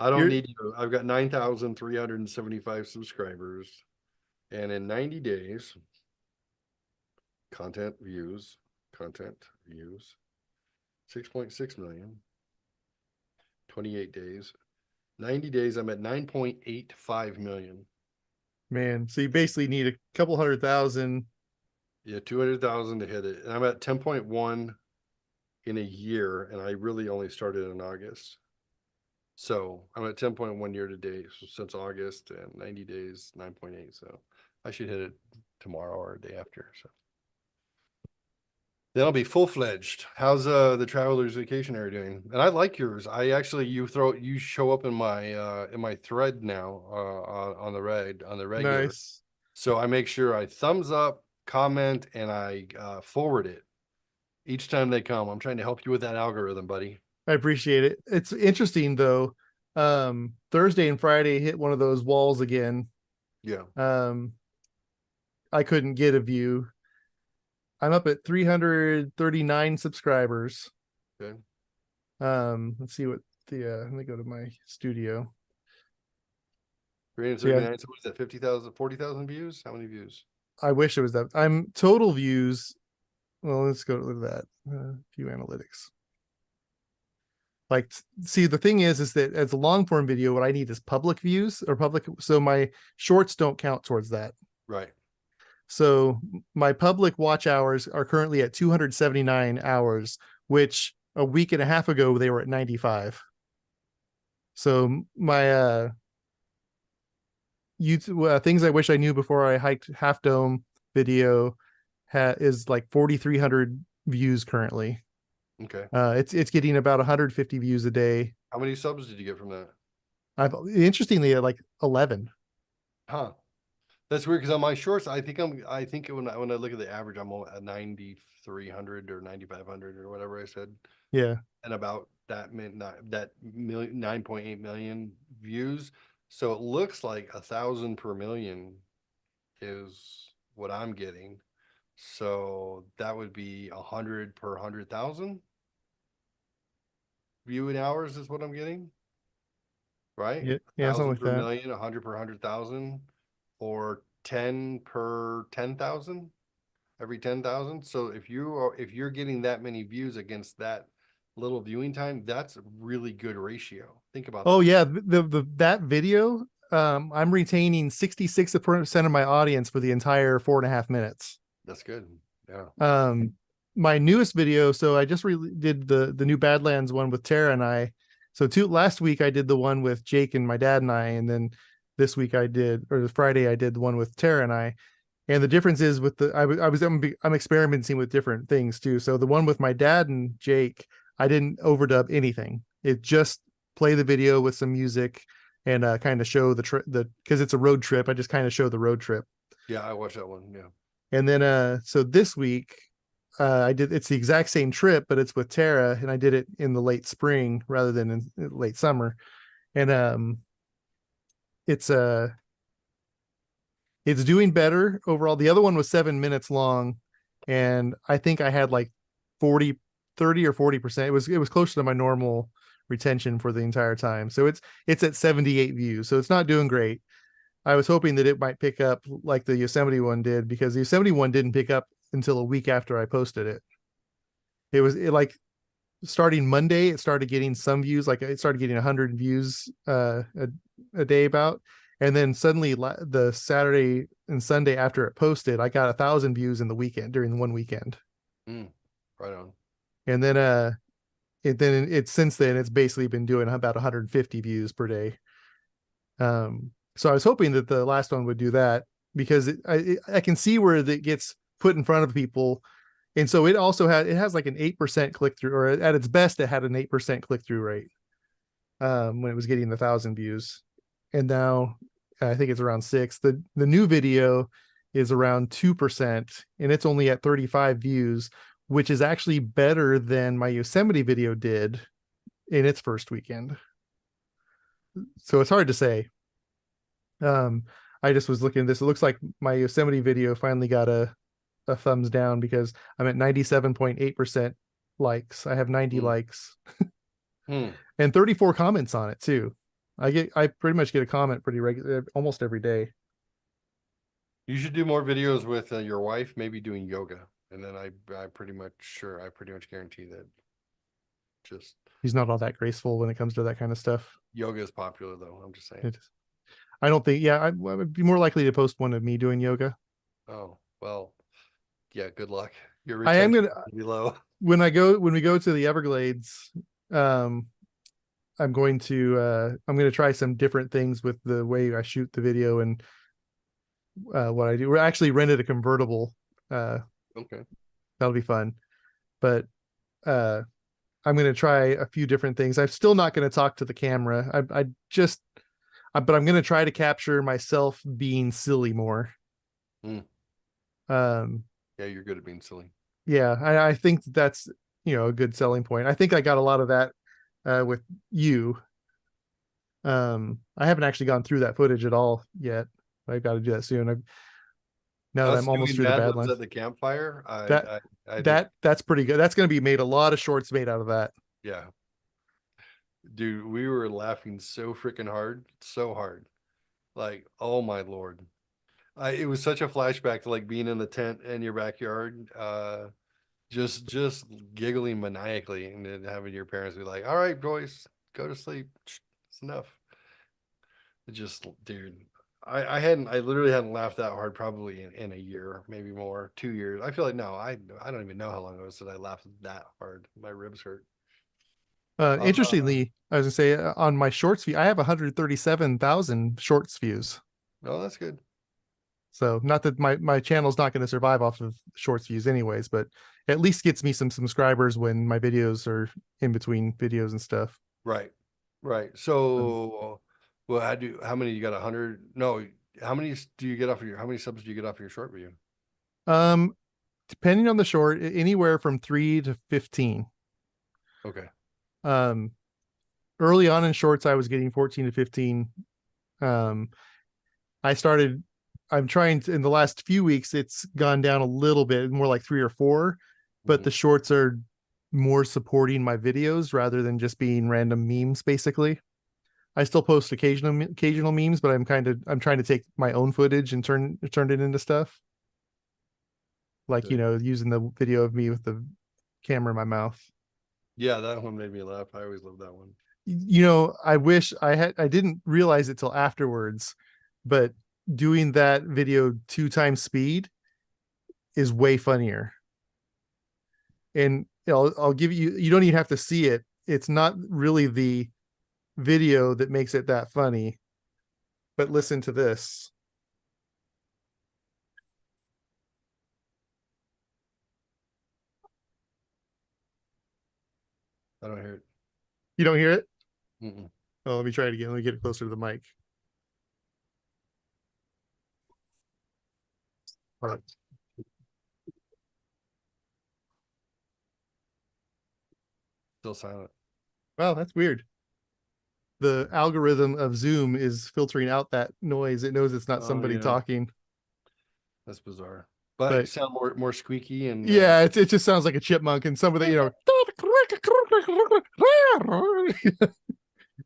Speaker 1: I don't
Speaker 2: You're
Speaker 1: need you. I've got 9,375 subscribers. And in 90 days, content views, 6.6 million, 28 days. 90 days, I'm at 9.85 million.
Speaker 2: man. So you basically need a couple 100,000.
Speaker 1: Yeah, 200,000 to hit it. And I'm at 10.1 in a year, and I really only started in August. So I'm at 10.1 year to date since August and 90 days, 9.8. So I should hit it tomorrow or a day after. So then I'll be full fledged. How's the traveler's vacation area doing? And I like yours. I actually you show up in my thread now on the regular.
Speaker 2: Nice.
Speaker 1: So I make sure I thumbs up, comment, and I forward it each time they come. I'm trying to help you with that algorithm, buddy.
Speaker 2: I appreciate it. It's interesting though. Thursday and Friday hit one of those walls again.
Speaker 1: Yeah.
Speaker 2: Um, I couldn't get a view. I'm up at 339 subscribers.
Speaker 1: Okay.
Speaker 2: Let's see what let me go to my studio. So yeah,
Speaker 1: 339. So what is that? 50,000, 40,000 views? How many views?
Speaker 2: I wish it was that. I'm total views. Well, let's go to that. View analytics. Like, see, the thing is that as a long form video, what I need is public views or public. So my shorts don't count towards that.
Speaker 1: Right.
Speaker 2: So my public watch hours are currently at 279 hours, which a week and a half ago they were at 95. So my YouTube things I wish I knew before I hiked Half Dome video is like 4,300 views currently.
Speaker 1: Okay.
Speaker 2: It's getting about 150 views a day.
Speaker 1: How many subs did you get from that?
Speaker 2: I've interestingly at like 11.
Speaker 1: Huh. That's weird because on my shorts, I think when I look at the average, I'm at 9,300 or 9,500 or whatever I said,
Speaker 2: Yeah.
Speaker 1: and about that million 9.8 million views. So it looks like 1,000 per million is what I'm getting. So that would be 100 per 100,000 viewing hours is what I'm getting, right?
Speaker 2: Yeah,
Speaker 1: A
Speaker 2: yeah, something
Speaker 1: thousand
Speaker 2: like
Speaker 1: per
Speaker 2: that.
Speaker 1: million, 100 per 100,000, or 10 per 10,000 every 10,000. So if you're getting that many views against that little viewing time, that's a really good ratio. Think about
Speaker 2: Oh
Speaker 1: that.
Speaker 2: yeah, the that video, I'm retaining 66% of my audience for the entire 4.5 minutes.
Speaker 1: That's good. Yeah.
Speaker 2: Um, my newest video, so I just did the new Badlands one with Tara and I. So last week I did the one with Jake and my dad and I, and then this week I did, or the Friday I did the one with Tara and I. And the difference is with I'm experimenting with different things too. So the one with my dad and Jake, I didn't overdub anything. It just play the video with some music and kind of show the because it's a road trip. I just kind of show the road trip.
Speaker 1: Yeah, I watched that one. Yeah.
Speaker 2: And then so this week I did it's the exact same trip, but it's with Tara, and I did it in the late spring rather than in late summer. And it's it's doing better overall. The other one was 7 minutes long, and I think I had like 40, 30 or 40%. It was closer to my normal retention for the entire time. So it's at 78 views. So it's not doing great. I was hoping that it might pick up like the Yosemite one did, because the Yosemite one didn't pick up until a week after I posted it. Like starting Monday, it started getting some views, like it started getting 100 views a day about. And then suddenly the Saturday and Sunday after it posted, I got 1,000 views in the weekend during one weekend.
Speaker 1: Mm, right on.
Speaker 2: And then it's since then it's basically been doing about 150 views per day. So I was hoping that the last one would do that, because I can see where it gets put in front of people. And so it has like an 8% click through, or at its best, it had an 8% click through rate when it was getting 1,000 views. And now I think it's around six. The new video is around 2%, and it's only at 35 views, which is actually better than my Yosemite video did in its first weekend. So it's hard to say. Um, I just was looking at this. It looks like my Yosemite video finally got a thumbs down, because I'm at 97.8% likes. I have 90
Speaker 1: Mm.
Speaker 2: likes
Speaker 1: Hmm.
Speaker 2: and 34 comments on it too. I pretty much get a comment pretty regular almost every day.
Speaker 1: You should do more videos with your wife, maybe doing yoga, and then I pretty much sure I pretty much guarantee that just
Speaker 2: He's not all that graceful when it comes to that kind of stuff.
Speaker 1: yoga is popular though. I'm just saying.
Speaker 2: It, I don't think, yeah, I would be more likely to post one of me doing yoga.
Speaker 1: Oh well, yeah. Good luck. Your
Speaker 2: I am
Speaker 1: retention
Speaker 2: gonna
Speaker 1: will be low.
Speaker 2: when we go to the Everglades, um, I'm going to try some different things with the way I shoot the video and what I do. We're actually rented a convertible. Uh,
Speaker 1: Okay.
Speaker 2: that'll be fun. But uh, I'm going to try a few different things. I'm still not going to talk to the camera. But I'm going to try to capture myself being silly more.
Speaker 1: Mm.
Speaker 2: Um,
Speaker 1: Yeah, you're good at being silly.
Speaker 2: yeah, I think that's a good selling point. I think I got a lot of that with you. I haven't actually gone through that footage at all yet. I've got to do that soon. Now that
Speaker 1: Us
Speaker 2: I'm almost
Speaker 1: doing
Speaker 2: through the
Speaker 1: Badlands
Speaker 2: Badlands.
Speaker 1: at the campfire,
Speaker 2: That
Speaker 1: I did.
Speaker 2: that's pretty good. That's going to be made a lot of shorts made out of that.
Speaker 1: Yeah, dude, we were laughing so freaking hard, so hard. Like, oh my Lord. It was such a flashback to like being in the tent in your backyard, just giggling maniacally, and then having your parents be like, "All right, boys, go to sleep. It's enough." It just, dude, I literally hadn't laughed that hard probably in a year, maybe more, 2 years. I feel like no, I don't even know how long it was since I laughed that hard. My ribs hurt. Uh,
Speaker 2: Interestingly, I was gonna say on my shorts view, I have 137,000 shorts views.
Speaker 1: no, that's good.
Speaker 2: So not that my channel's not going to survive off of shorts views anyways, but at least gets me some subscribers when my videos are in between videos and stuff.
Speaker 1: Right. Right.
Speaker 2: So,
Speaker 1: So, well, how many you got? 100? No, do you get off of how many subs do you get off your short video?
Speaker 2: um, depending on the short, anywhere from 3 to 15.
Speaker 1: Okay.
Speaker 2: Um, Early on in shorts, I was getting 14 to 15. Um, I started. I'm trying to, in the last few weeks, it's gone down a little bit, more like 3 or 4, but
Speaker 1: Mhm.
Speaker 2: the shorts are more supporting my videos rather than just being random memes, basically. I still post occasional memes, but I'm trying to take my own footage and turn it into stuff. Like,
Speaker 1: Okay.
Speaker 2: using the video of me with the camera in my mouth.
Speaker 1: Yeah, that one made me laugh. I always love that one.
Speaker 2: I wish I didn't realize it till afterwards, but doing that video 2 times speed is way funnier. And I'll give you don't even have to see it. It's not really the video that makes it that funny, but listen to this.
Speaker 1: I don't hear it.
Speaker 2: You don't hear it?
Speaker 1: Mm-mm.
Speaker 2: Oh, let me try it again. Let me get it closer to the mic. All right.
Speaker 1: Still silent.
Speaker 2: Wow, that's weird. The algorithm of Zoom is filtering out that noise. It knows it's not
Speaker 1: Oh
Speaker 2: somebody
Speaker 1: yeah,
Speaker 2: talking.
Speaker 1: that's bizarre. But you
Speaker 2: But
Speaker 1: sound more squeaky and
Speaker 2: yeah, it just sounds like a chipmunk and some of the.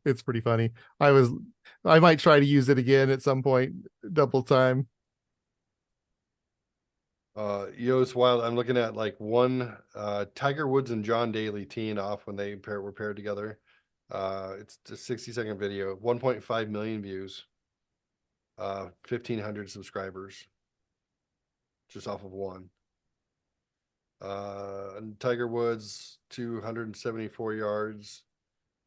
Speaker 2: It's pretty funny. I might try to use it again at some point, double time.
Speaker 1: It's wild. I'm looking at like one Tiger Woods and John Daly teeing off when were paired together. It's a 60-second video, 1.5 million views, 1,500 subscribers just off of one. And Tiger Woods 274 yards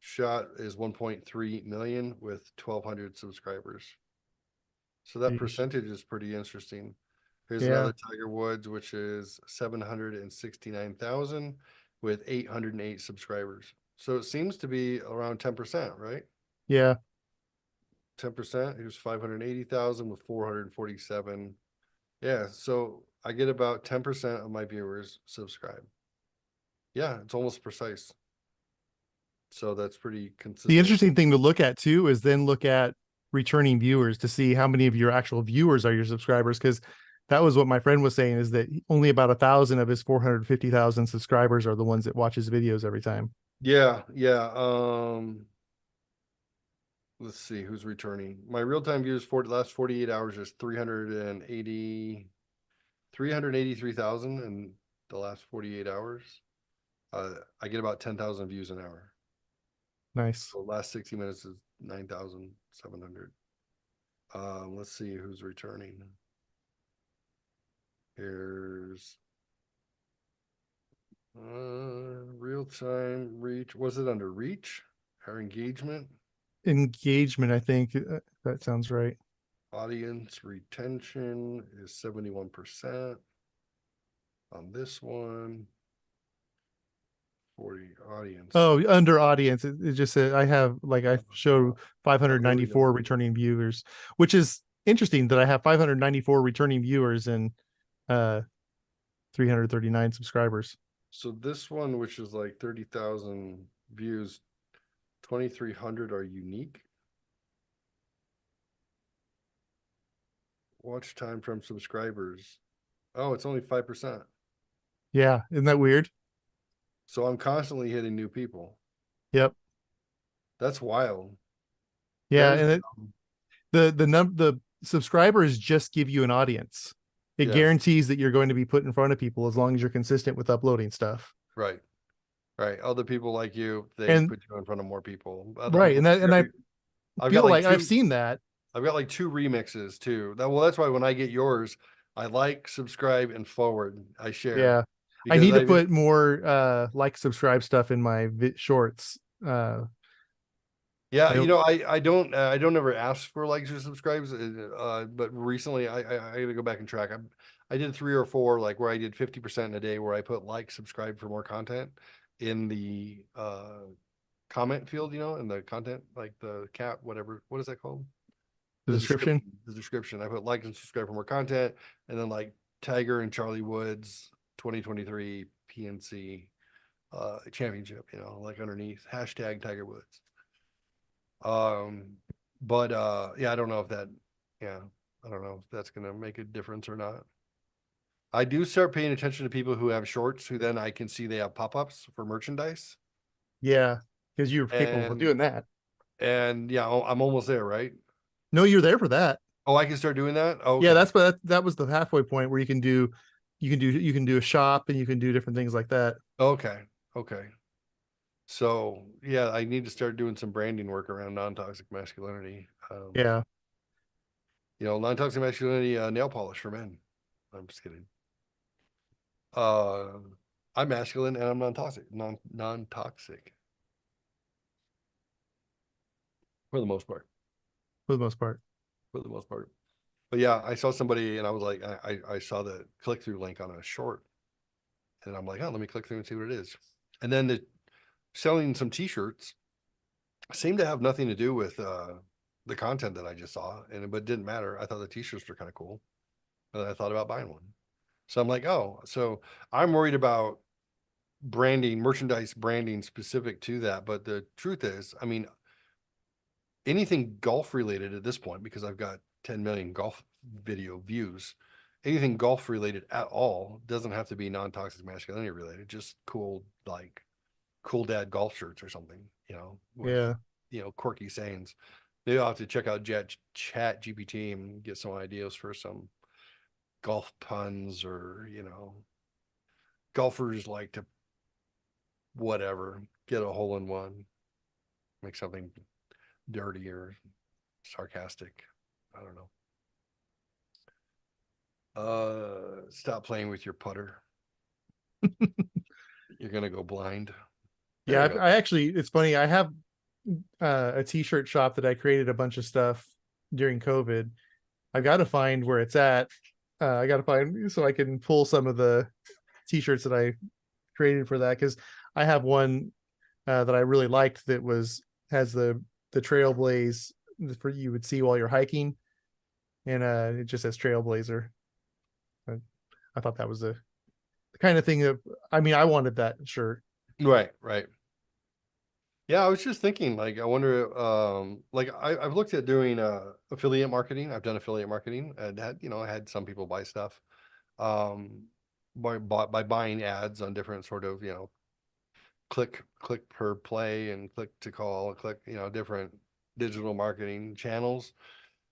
Speaker 1: shot is 1.3 million with 1,200 subscribers. So that
Speaker 2: Yeesh.
Speaker 1: percentage is pretty interesting. Here's
Speaker 2: Yeah,
Speaker 1: another Tiger Woods, which is 769,000 with 808 subscribers. So it seems to be around 10%, right?
Speaker 2: yeah.
Speaker 1: 10%. Here's 580,000 with 447. Yeah, so I get about 10% of my viewers subscribe. Yeah, it's almost precise. So that's pretty
Speaker 2: The
Speaker 1: consistent.
Speaker 2: interesting thing to look at too is then look at returning viewers to see how many of your actual viewers are your subscribers, because that was what my friend was saying, is that only about 1,000 of his 450,000 subscribers are the ones that watch his videos every time.
Speaker 1: Yeah, yeah. Let's see who's returning. My real-time views for the last 48 hours is 383,000 in the last 48 hours. I get about 10,000 views an hour.
Speaker 2: Nice.
Speaker 1: So last 60 minutes is 9,700. Let's see who's returning. Here's real time reach. Was it under reach or engagement?
Speaker 2: Engagement, I think that sounds right.
Speaker 1: Audience retention is 71% on this one. 40 audience.
Speaker 2: Oh, under audience, it just said I have, like, I show
Speaker 1: Oh, there we go.
Speaker 2: 594 returning viewers, which is interesting that I have 594 returning viewers and 339 subscribers.
Speaker 1: So this one, which is like 30,000 views, 2,300 are unique. Watch time from subscribers. Oh, it's only 5%.
Speaker 2: Yeah, isn't that weird?
Speaker 1: So I'm constantly hitting new people.
Speaker 2: Yep.
Speaker 1: That's wild. That
Speaker 2: Yeah,
Speaker 1: is,
Speaker 2: and the subscribers just give you an audience. It
Speaker 1: yeah,
Speaker 2: guarantees that you're going to be put in front of people as long as you're consistent with uploading stuff.
Speaker 1: right, right. Other people like you, they
Speaker 2: And
Speaker 1: put you in front of more people. Other
Speaker 2: right,
Speaker 1: people,
Speaker 2: and I
Speaker 1: I've got
Speaker 2: feel
Speaker 1: like
Speaker 2: like I've
Speaker 1: two,
Speaker 2: seen that.
Speaker 1: I've got like two remixes too. Well, that's why when I get yours, I like, subscribe, and forward. I share
Speaker 2: Yeah. I
Speaker 1: because
Speaker 2: need to
Speaker 1: I
Speaker 2: put more like subscribe stuff in my shorts.
Speaker 1: Yeah,
Speaker 2: I
Speaker 1: you
Speaker 2: don't.
Speaker 1: know, I don't ever ask for likes or subscribes, but recently I got to go back and track. I did 3 or 4 like where I did 50% in a day where I put like, subscribe for more content in the comment field, you know, in the content like the cat whatever, what is that called?
Speaker 2: The description.
Speaker 1: The description. I put like and subscribe for more content, and then like Tiger and Charlie Woods 2023 PNC championship, you know, like underneath hashtag Tiger Woods. Um, but yeah, I don't know if that, yeah, I don't know if that's gonna make a difference or not. I do start paying attention to people who have shorts who then I can see they have pop-ups for merchandise.
Speaker 2: Yeah, because you're capable of
Speaker 1: And
Speaker 2: doing that.
Speaker 1: yeah, I'm almost there, right?
Speaker 2: No, you're there for that.
Speaker 1: Oh, I can start doing that.
Speaker 2: Yeah,
Speaker 1: Okay.
Speaker 2: that's what that was the halfway point where you can do a shop and you can do different things like that.
Speaker 1: Okay. Okay. So yeah, I need to start doing some branding work around non-toxic masculinity.
Speaker 2: Yeah.
Speaker 1: You know, non-toxic masculinity nail polish for men. I'm just kidding. I'm masculine and I'm non-toxic, non-toxic for the most part.
Speaker 2: For the most part.
Speaker 1: For the most part. But yeah, I saw somebody and I was like, I saw the click-through link on a short, and I'm like, oh, let me click through and see what it is. And then the selling some t-shirts seemed to have nothing to do with the content that I just saw, and but it didn't matter. I thought the t-shirts were kind of cool, and I thought about buying one. So I'm like, oh, so I'm worried about branding, merchandise branding specific to that. But the truth is, I mean, anything golf related at this point, because I've got 10 million golf video views, anything golf related at all doesn't have to be non-toxic masculinity related, just cool, like cool dad golf shirts or something, you know, with,
Speaker 2: Yeah.
Speaker 1: you know, quirky sayings. Maybe I'll have to check out Chat GPT and get some ideas for some golf puns, or, you know, golfers like to whatever, get a hole in one, make something dirty or sarcastic. I don't know. Stop playing with your putter. You're gonna go blind. There
Speaker 2: Yeah,
Speaker 1: you go.
Speaker 2: I actually, it's funny. I have a t-shirt shop that I created a bunch of stuff during COVID. I got to find where it's at. I got to find so I can pull some of the t-shirts that I created for that, because I have one that I really liked that was has the trailblaze for you would see while you're hiking, and it just says trailblazer. I, I thought that was the kind of thing that, I mean, I wanted that shirt.
Speaker 1: Right, right. Yeah, I was just thinking, like, I wonder, like I've looked at doing affiliate marketing. I've done affiliate marketing and had, you know, I had some people buy stuff um by buying ads on different sort of, you know, click per play and click to call, click, you know, different digital marketing channels.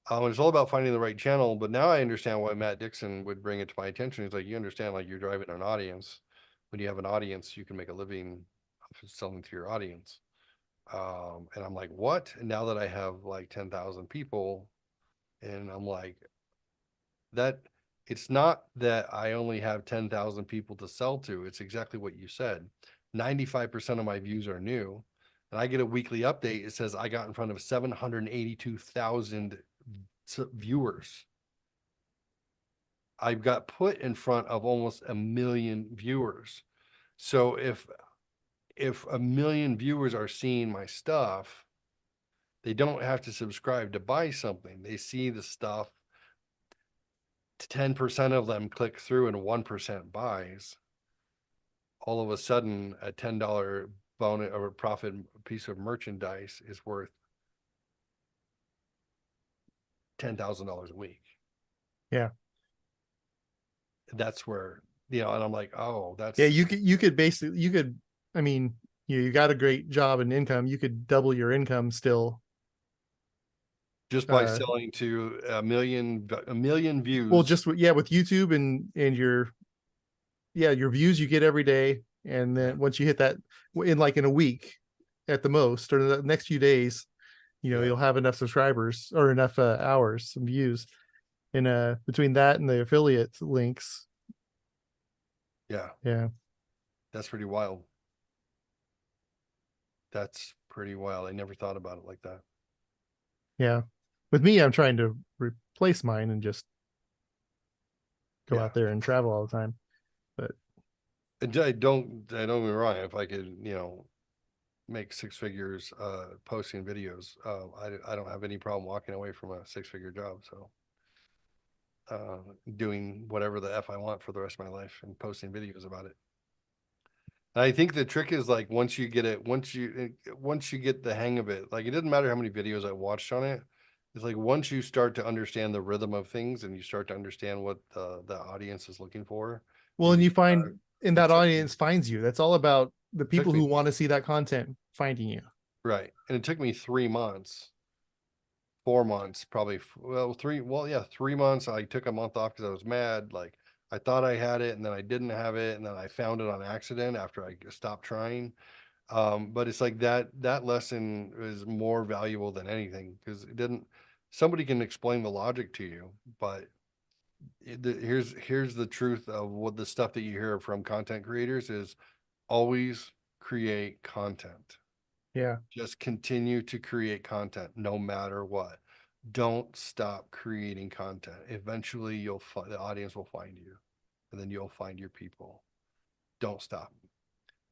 Speaker 1: It's all about finding the right channel. But now I understand why Matt Dixon would bring it to my attention. He's like, you understand, like you're driving an audience. When you have an audience, you can make a living selling to your audience. And I'm like, what? And now that I have like 10,000 people, and I'm like, that it's not that I only have 10,000 people to sell to. It's exactly what you said. 95% of my views are new. And I get a weekly update. It says I got in front of 782,000 viewers. I got put in front of almost a million viewers. So if a million viewers are seeing my stuff, they don't have to subscribe to buy something. They see the stuff. 10% of them click through and 1% buys. All of a sudden, a $10 bonus or profit piece of merchandise is worth $10,000 a week.
Speaker 2: Yeah.
Speaker 1: That's where, you know, and I'm like, oh,
Speaker 2: Yeah,
Speaker 1: that's
Speaker 2: you could basically, you could, I mean, you got a great job and income, you could double your income still.
Speaker 1: just by
Speaker 2: uh
Speaker 1: selling to a million
Speaker 2: well,
Speaker 1: views.
Speaker 2: just yeah, with YouTube and your, yeah, your views you get every day, and
Speaker 1: Yeah,
Speaker 2: then once you hit that in like in a week at the most, or the next few days,
Speaker 1: yeah,
Speaker 2: you'll have enough subscribers or enough hours and views. And between that and the affiliate links,
Speaker 1: yeah.
Speaker 2: yeah.
Speaker 1: That's pretty wild. That's pretty wild. I never thought about it like that.
Speaker 2: Yeah. With me, I'm trying to replace mine and just go
Speaker 1: Yeah.
Speaker 2: out there and travel all the time. But
Speaker 1: I don't get me wrong. If I could, make six figures posting videos, I don't have any problem walking away from a six-figure job. So uh, doing whatever the F I want for the rest of my life and posting videos about it. And I think the trick is like once you get the hang of it, like it doesn't matter how many videos I watched on it. It's like once you start to understand the rhythm of things and you start to understand what the audience is looking for,
Speaker 2: well,
Speaker 1: you
Speaker 2: and you
Speaker 1: become
Speaker 2: find and
Speaker 1: it
Speaker 2: that
Speaker 1: took me
Speaker 2: audience finds you. That's all about the
Speaker 1: it took
Speaker 2: people who
Speaker 1: me
Speaker 2: want to see that content finding you.
Speaker 1: right. And it took me 3 months 4 months, probably. Well, three. Well, yeah, 3 months. I took a month off because I was mad. Like I thought I had it, and then I didn't have it, and then I found it on accident after I stopped trying. But it's like that lesson is more valuable than anything because it didn't. Somebody can explain the logic to you, but here's the truth of what the stuff that you hear from content creators is always create content.
Speaker 2: Yeah.
Speaker 1: Just continue to create content no matter what. Don't stop creating content. Eventually, the audience will find you, and then you'll find your people. Don't stop.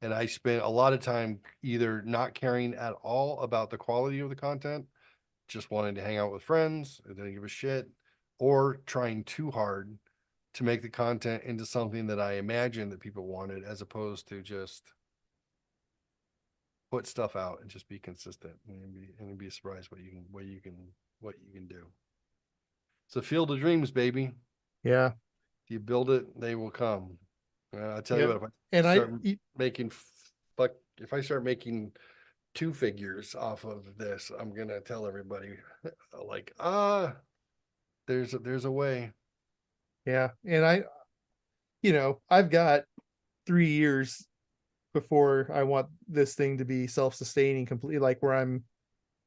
Speaker 1: And I spent a lot of time either not caring at all about the quality of the content, just wanting to hang out with friends, and didn't give a shit, or trying too hard to make the content into something that I imagined that people wanted, as opposed to just put stuff out and just be consistent and be surprised what you can do. It's a field of dreams, baby.
Speaker 2: Yeah.
Speaker 1: If you build it, they will come. I tell you
Speaker 2: Yep.
Speaker 1: what, if I
Speaker 2: And
Speaker 1: start making fuck, if I start making two figures off of this, I'm gonna tell everybody like, there's a way.
Speaker 2: yeah. And I've got 3 years before I want this thing to be self-sustaining completely, like where I'm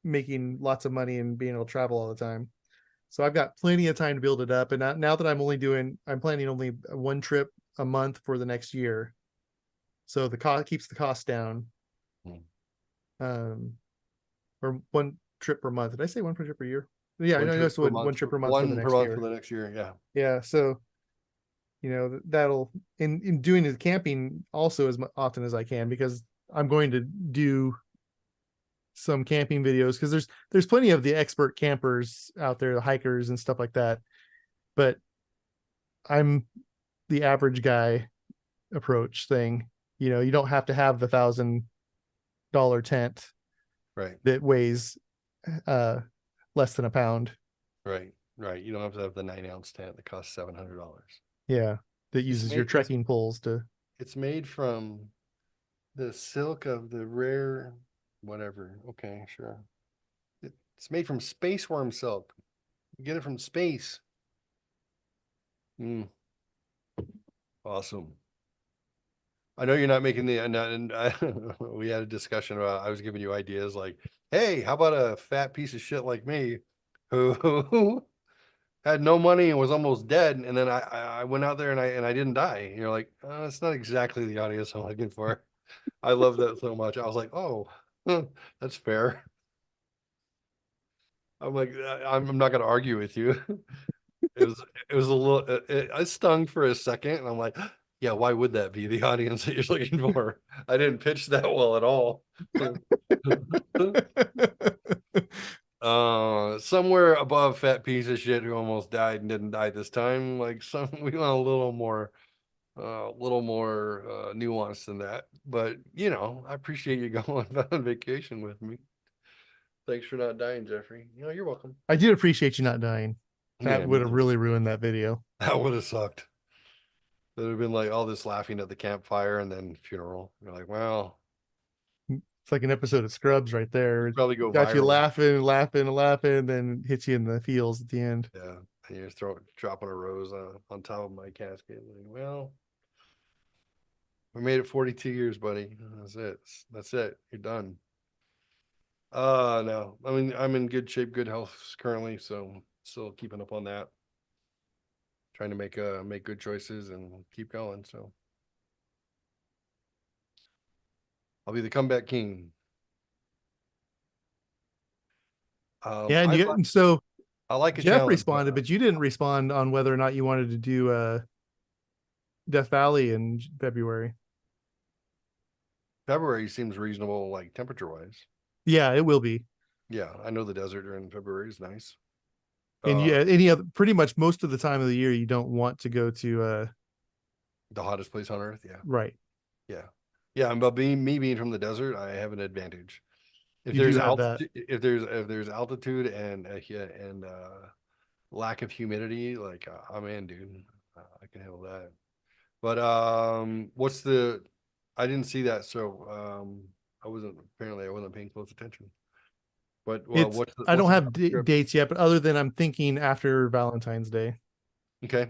Speaker 2: making lots of money and being able to travel all the time. So I've got plenty of time to build it up. And now that I'm planning only one trip a month for the next year. So the cost keeps the cost down.
Speaker 1: Hmm.
Speaker 2: Um, or one trip per month. Did I say one per trip per year? Yeah, I
Speaker 1: One
Speaker 2: know
Speaker 1: trip
Speaker 2: it's
Speaker 1: per
Speaker 2: one
Speaker 1: month,
Speaker 2: trip per month for the
Speaker 1: one per
Speaker 2: next
Speaker 1: month for
Speaker 2: year.
Speaker 1: the next year. Yeah.
Speaker 2: Yeah. So, that'll in doing the camping also as often as I can, because I'm going to do some camping videos, because there's plenty of the expert campers out there, the hikers and stuff like that. But I'm the average guy approach thing. You don't have to have the $1,000 tent
Speaker 1: Right.
Speaker 2: that weighs uh less than a pound.
Speaker 1: Right. Right. You don't have to have the 9 ounce tent that costs $700.
Speaker 2: Yeah, that
Speaker 1: It's
Speaker 2: uses your
Speaker 1: made it's
Speaker 2: trekking poles to.
Speaker 1: it's made from the silk of the rare whatever. Okay, sure. It's made from space worm silk. You get it from space. Mm, awesome. I know you're not making and we had a discussion about I was giving you ideas like, hey, how about a fat piece of shit like me who had no money and was almost dead, and then I went out there and I didn't die. And you're like, it's not exactly the audience I'm looking for. I love that so much. I was like, oh, that's fair. I'm like, I'm not going to argue with you. It was it was a little I stung for a second, and I'm like, yeah, why would that be the audience that you're looking for? I didn't pitch that well at all. Somewhere above fat piece of shit who almost died and didn't die this time. Like we want a little more nuanced than that. But I appreciate you going on vacation with me. Thanks for not dying, Jeffrey. You're welcome.
Speaker 2: I did appreciate you not dying. That
Speaker 1: Yeah, me
Speaker 2: would have
Speaker 1: too.
Speaker 2: really ruined that video.
Speaker 1: That would have sucked. There would have been like all this laughing at the campfire and then funeral. You're like, well,
Speaker 2: It's like an episode of Scrubs right there.
Speaker 1: it'd probably go
Speaker 2: Got you
Speaker 1: viral.
Speaker 2: laughing, laughing, laughing, then hits you in the feels at the end.
Speaker 1: Yeah. And you're dropping a rose on top of my casket. Like, well, we made it 42 years, buddy. That's it. That's it. You're done. No. I mean, I'm in good shape, good health currently, so still keeping up on that. Trying to make good choices and keep going. So I'll be the comeback king.
Speaker 2: Yeah, and so
Speaker 1: I like a
Speaker 2: Geoff
Speaker 1: challenge.
Speaker 2: responded, but you didn't respond on whether or not you wanted to do Death Valley in February.
Speaker 1: February seems reasonable, like temperature wise.
Speaker 2: Yeah, it will be.
Speaker 1: Yeah, I know the desert during February is nice.
Speaker 2: And
Speaker 1: Uh,
Speaker 2: yeah, any other pretty much most of the time of the year you don't want to go to
Speaker 1: the hottest place on earth. Yeah,
Speaker 2: right.
Speaker 1: yeah, yeah. And but being from the desert, I have an advantage. If
Speaker 2: You
Speaker 1: there's
Speaker 2: do have that.
Speaker 1: altitude, if there's altitude and lack of humidity, like I'm in, dude. I can handle that. But what's the? I didn't see that, so I wasn't paying close attention. But well,
Speaker 2: It's I
Speaker 1: what's
Speaker 2: don't
Speaker 1: the
Speaker 2: have
Speaker 1: trip?
Speaker 2: dates yet, but other than I'm thinking after Valentine's Day.
Speaker 1: Okay.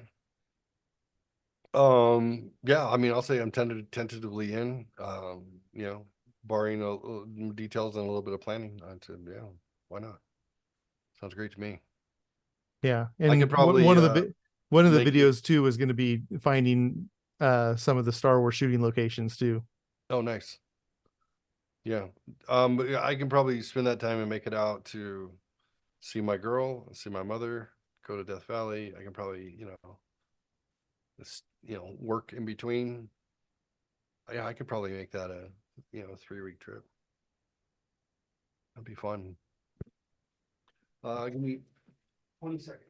Speaker 1: Yeah, I mean, I'll say I'm tentatively in. Barring details and a little bit of planning. I said, yeah, why not? Sounds great to me.
Speaker 2: Yeah,
Speaker 1: I could
Speaker 2: and
Speaker 1: probably
Speaker 2: one of the
Speaker 1: make it.
Speaker 2: videos too is going to be finding some of the Star Wars shooting locations too.
Speaker 1: Oh, nice. Yeah. But yeah, I can probably spend that time and make it out to see my girl, see my mother, go to Death Valley. I can probably, work in between. Yeah, I could probably make that a, 3-week trip. That'd be fun. Give me 20 seconds.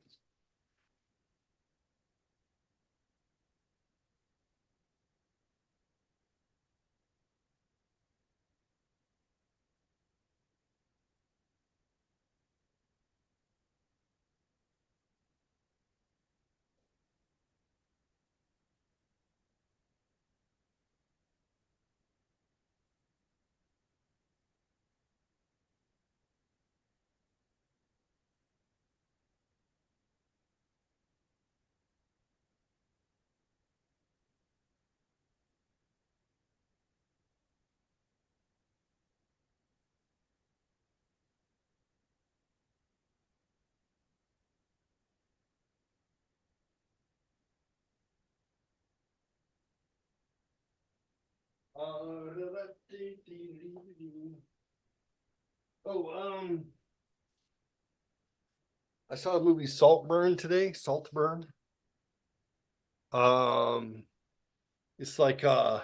Speaker 1: Oh, I saw the movie Saltburn today. Saltburn. Um, it's like a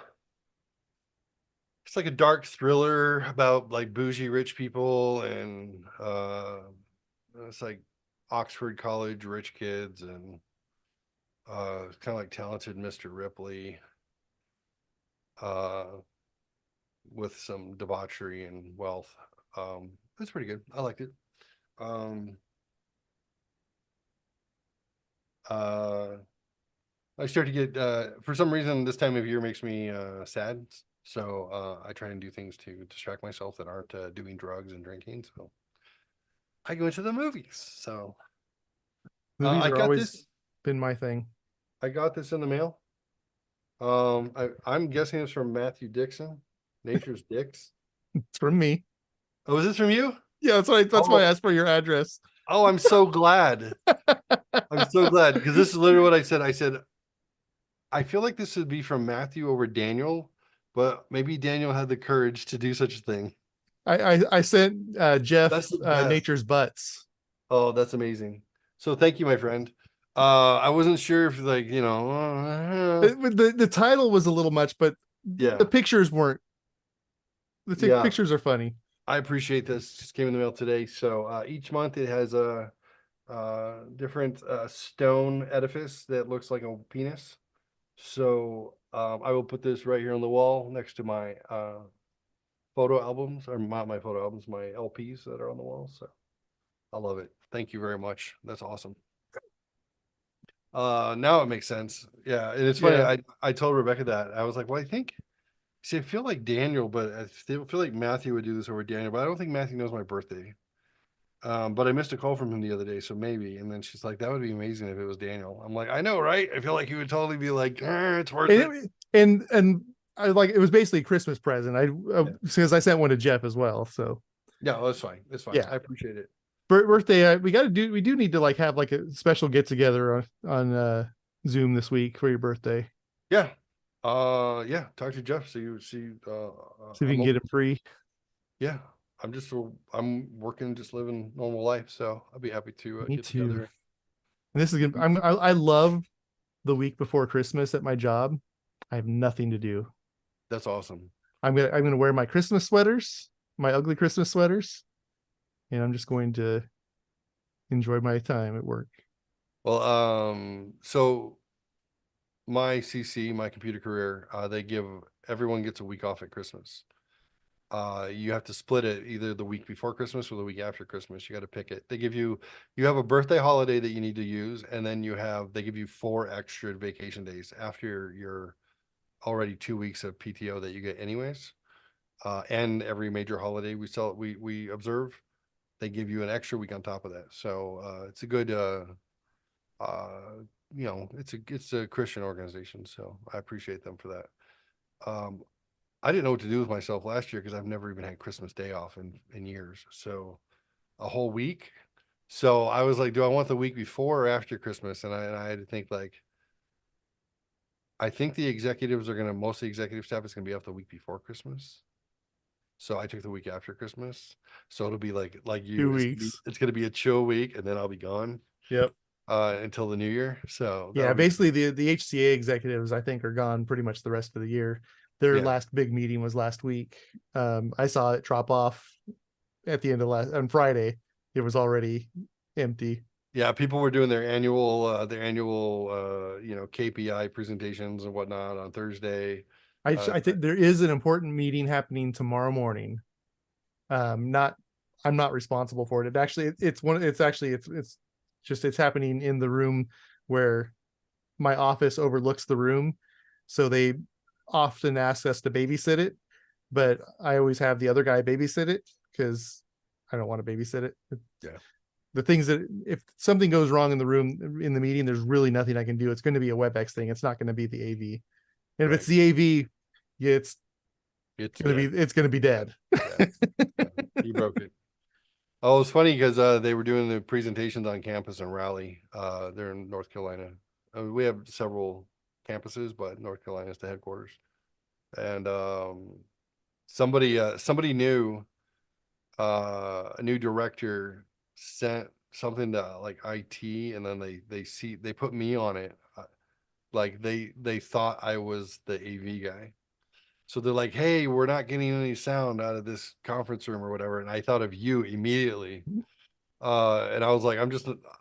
Speaker 1: dark thriller about like bougie rich people and it's like Oxford College rich kids and it's kind of like Talented Mr. Ripley uh with some debauchery and wealth. It's pretty good. I liked it. Um uh I start to get for some reason this time of year makes me sad. So I try and do things to distract myself that aren't doing drugs and drinking. So I go into the movies. So
Speaker 2: Movies
Speaker 1: I
Speaker 2: are
Speaker 1: got
Speaker 2: always
Speaker 1: this.
Speaker 2: been my thing.
Speaker 1: I got this in the mail. I'm guessing it's from Matthew Dixon, Nature's Dicks.
Speaker 2: It's from me.
Speaker 1: Oh, is this from you?
Speaker 2: Yeah, that's why I
Speaker 1: Oh,
Speaker 2: asked for your address.
Speaker 1: oh, I'm so glad. I'm so glad because this is literally what I said. I said I feel like this would be from Matthew over Daniel, but maybe Daniel had the courage to do such a thing.
Speaker 2: I sent Geoff
Speaker 1: That's the best.
Speaker 2: Nature's Butts.
Speaker 1: Oh, that's amazing. So thank you, my friend. I wasn't sure if like,
Speaker 2: The title was a little much, but the
Speaker 1: yeah,
Speaker 2: pictures weren't.
Speaker 1: yeah.
Speaker 2: Pictures are funny.
Speaker 1: I appreciate this. Just came in the mail today. So each month it has a different stone edifice that looks like a penis. So I will put this right here on the wall next to my photo albums, or not my photo albums, my LPs that are on the wall. So I love it. Thank you very much. That's awesome. Now it makes sense. Yeah, and it's funny.
Speaker 2: Yeah,
Speaker 1: I told Rebecca that I was like, well, I think. See, I feel like Daniel, but I feel like Matthew would do this over Daniel, but I don't think Matthew knows my birthday. But I missed a call from him the other day, so maybe. And then she's like, "That would be amazing if it was Daniel." I'm like, "I know, right?" I feel like he would totally be like, "It's worth it."
Speaker 2: and I like it was basically a Christmas present.
Speaker 1: Yeah,
Speaker 2: Because I sent one to Geoff as well. So
Speaker 1: yeah, that's fine. That's fine.
Speaker 2: yeah,
Speaker 1: I appreciate it.
Speaker 2: birthday. We do need to like have like a special get together on Zoom this week for your birthday.
Speaker 1: Yeah, yeah. Talk to Geoff. See,
Speaker 2: See if you
Speaker 1: I'm
Speaker 2: can get
Speaker 1: open.
Speaker 2: him free.
Speaker 1: Yeah, I'm working, just living normal life. So I'll be happy to
Speaker 2: Me
Speaker 1: get
Speaker 2: too.
Speaker 1: together.
Speaker 2: And this is gonna, I love the week before Christmas at my job. I have nothing to do.
Speaker 1: That's awesome.
Speaker 2: I'm gonna wear my Christmas sweaters, my ugly Christmas sweaters, and I'm just going to enjoy my time at work.
Speaker 1: Well, so my CC, my computer career, they give everyone gets a week off at Christmas. You have to split it either the week before Christmas or the week after Christmas. You got to pick it. You have a birthday holiday that you need to use, and then they give you 4 extra vacation days after your already 2 weeks of PTO that you get anyways. And every major holiday we observe, they give you an extra week on top of that. So it's a good uh, it's a Christian organization, so I appreciate them for that. I didn't know what to do with myself last year because I've never even had Christmas Day off in years. So a whole week. So I was like, do I want the week before or after Christmas? And I had to think like, I think the executives are gonna most of the executive staff is gonna be off the week before Christmas. So I took the week after Christmas. So it'll be like
Speaker 2: Two
Speaker 1: you,
Speaker 2: weeks.
Speaker 1: it's gonna be a chill week, and then I'll be gone
Speaker 2: Yep.
Speaker 1: until the new year. So
Speaker 2: Yeah,
Speaker 1: that'll be
Speaker 2: basically the HCA executives I think are gone pretty much the rest of the year. Their
Speaker 1: yeah.
Speaker 2: last big meeting was last week. I saw it drop off at the end of last on Friday. It was already empty.
Speaker 1: Yeah, people were doing their annual KPI presentations and whatnot on Thursday. Uh,
Speaker 2: I think there is an important meeting happening tomorrow morning. Not I'm not responsible for it. It actually it's one it's actually it's just it's happening in the room where my office overlooks the room. So they often ask us to babysit it, but I always have the other guy babysit it because I don't want to babysit it.
Speaker 1: yeah,
Speaker 2: The things that if something goes wrong in the room in the meeting, there's really nothing I can do. It's going to be a WebEx thing. It's not going to be the AV. And if it's
Speaker 1: right.
Speaker 2: the AV, yeah,
Speaker 1: It's dead.
Speaker 2: it's going to be
Speaker 1: Yeah,
Speaker 2: dead.
Speaker 1: yeah, yeah. You broke it. Oh, it's funny because they were doing the presentations on campus in Raleigh. They're in North Carolina. We have several campuses, but North Carolina is the headquarters. And somebody new, a new director sent something to like IT, and then they put me on it. Like they thought I was the AV guy. So they're like, "Hey, we're not getting any sound out of this conference room or whatever." And I thought of you immediately. And I was like,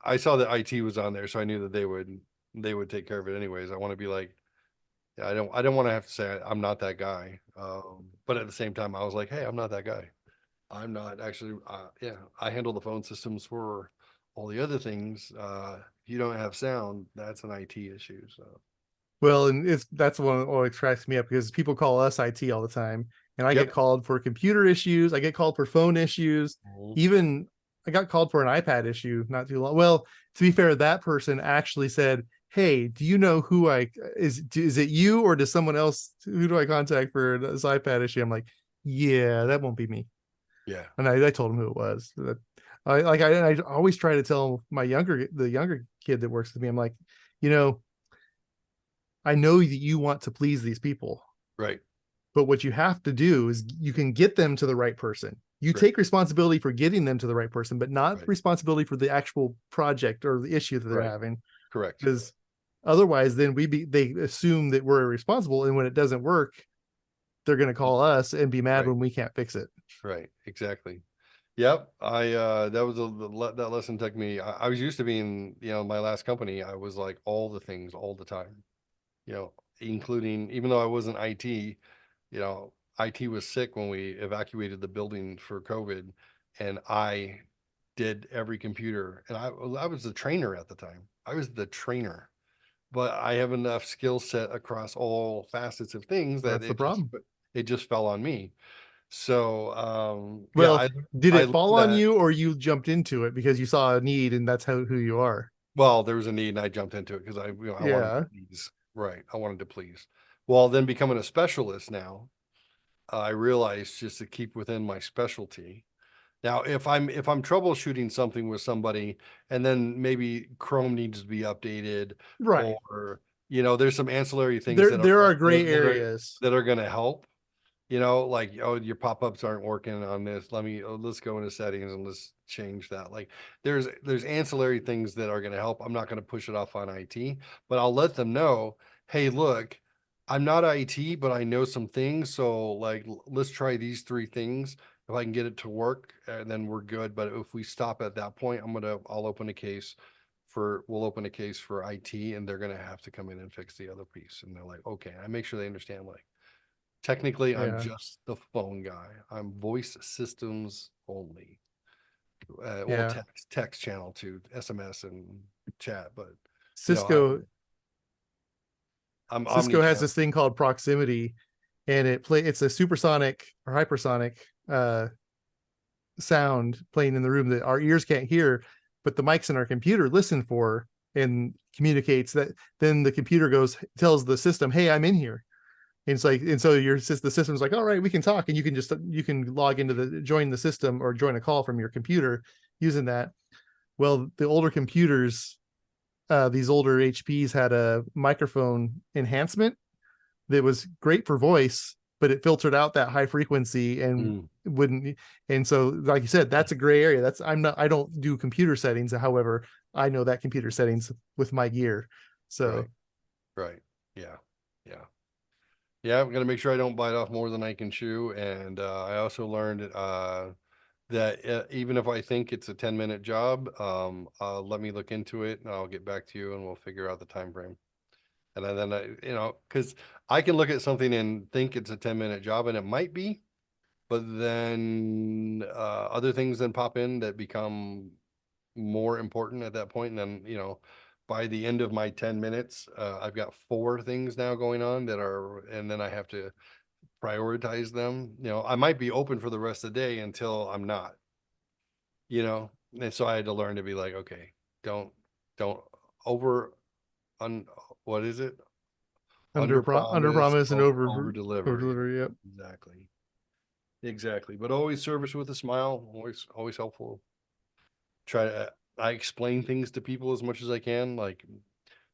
Speaker 1: I saw that IT was on there, so I knew that they would take care of it anyways. I want to be like, yeah, I don't want to have to say I'm not that guy. But at the same time, I was like, hey, I'm not that guy. I'm not actually, yeah, I handle the phone systems for all the other things. If you don't have sound, that's an IT issue. So,
Speaker 2: Well, and it's that's one that always cracks me up because people call us IT all the time, and I get
Speaker 1: yep.
Speaker 2: called for computer issues. I get called for phone issues.
Speaker 1: Mhm.
Speaker 2: Even I got called for an iPad issue not too long. Well, to be fair, that person actually said, "Hey, do you know who I is it you or does someone else? Who do I contact for this iPad issue?" I'm like, "Yeah, that won't be me."
Speaker 1: Yeah,
Speaker 2: And I told him who it was. I always try to tell the younger kid that works with me. I'm like, you know, I know that you want to please these people,
Speaker 1: right,
Speaker 2: but what you have to do is you can get them to the right person. You
Speaker 1: right,
Speaker 2: take responsibility for getting them to the right person, but not
Speaker 1: right,
Speaker 2: responsibility for the actual project or the issue that they're
Speaker 1: right.
Speaker 2: having.
Speaker 1: Correct.
Speaker 2: Because otherwise, then they assume that we're responsible, and when it doesn't work, they're going to call us and be mad
Speaker 1: Right,
Speaker 2: when we can't fix it.
Speaker 1: right. Exactly. Yep. That was that lesson took me. I was used to being, my last company, I was like all the things all the time, including, even though I wasn't IT, IT was sick when we evacuated the building for COVID, and I did every computer, and I was the trainer at the time. I was the trainer, but I have enough skill set across all facets of things that
Speaker 2: That's the problem.
Speaker 1: it just fell on me. So, yeah,
Speaker 2: Well, did
Speaker 1: I
Speaker 2: it
Speaker 1: learned
Speaker 2: fall on
Speaker 1: that.
Speaker 2: you or you jumped into it because you saw a need and that's how who you are?
Speaker 1: Well, there was a need and I jumped into it because I wanted to
Speaker 2: Yeah.
Speaker 1: please. Right. I wanted to please. Well, then becoming a specialist now, I realized just to keep within my specialty. Now, if I'm troubleshooting something with somebody and then maybe Chrome needs to be updated,
Speaker 2: Right.
Speaker 1: or there's some ancillary things
Speaker 2: There
Speaker 1: that are
Speaker 2: there
Speaker 1: like
Speaker 2: are gray
Speaker 1: that are
Speaker 2: areas.
Speaker 1: that are going to help. You know, like, oh, your pop-ups aren't working on this. Let's go into settings and let's change that. Like there's ancillary things that are going to help. I'm not going to push it off on IT, but I'll let them know, hey, look, I'm not IT, but I know some things. So like, let's try these three things. If I can get it to work, and then we're good. But if we stop at that point, I'll open a case we'll open a case for IT, and they're going to have to come in and fix the other piece. And they're like, okay, I make sure they understand like, technically, I'm
Speaker 2: Yeah.
Speaker 1: just the phone guy. I'm voice systems only. Well,
Speaker 2: Yeah.
Speaker 1: text channel to SMS and chat, but you know,
Speaker 2: Cisco
Speaker 1: I'm
Speaker 2: Cisco has
Speaker 1: omni-channel.
Speaker 2: this thing called proximity, and it's a supersonic or hypersonic sound playing in the room that our ears can't hear, but the mics in our computer listen for and communicates that. Then the computer tells the system, "Hey, I'm in here." And it's like, and so the system's like, "All right, we can talk," and you can log into the join the system or join a call from your computer using that. Well, the older computers, these older HPs had a microphone enhancement that was great for voice, but it filtered out that high frequency and
Speaker 1: Mm,
Speaker 2: wouldn't. And so, like you said, that's a gray area. I don't do computer settings. However, I know that computer settings with my gear. So
Speaker 1: right, right. Yeah, yeah, yeah. I'm gonna make sure I don't bite off more than I can chew. And I also learned that even if I think it's a 10-minute job, let me look into it, and I'll get back to you, and we'll figure out the time frame. And then because I can look at something and think it's a 10-minute job, and it might be, but then other things then pop in that become more important at that point. And then, by the end of my 10 minutes, I've got four things now going on and then I have to prioritize them. I might be open for the rest of the day until I'm not, and so I had to learn to be like, okay, don't over, un, what is it? Under
Speaker 2: under
Speaker 1: promise,
Speaker 2: promise and
Speaker 1: over
Speaker 2: over
Speaker 1: deliver.
Speaker 2: delivery. Yep.
Speaker 1: Exactly. Exactly. But always service with a smile, always helpful. I explain things to people as much as I can. Like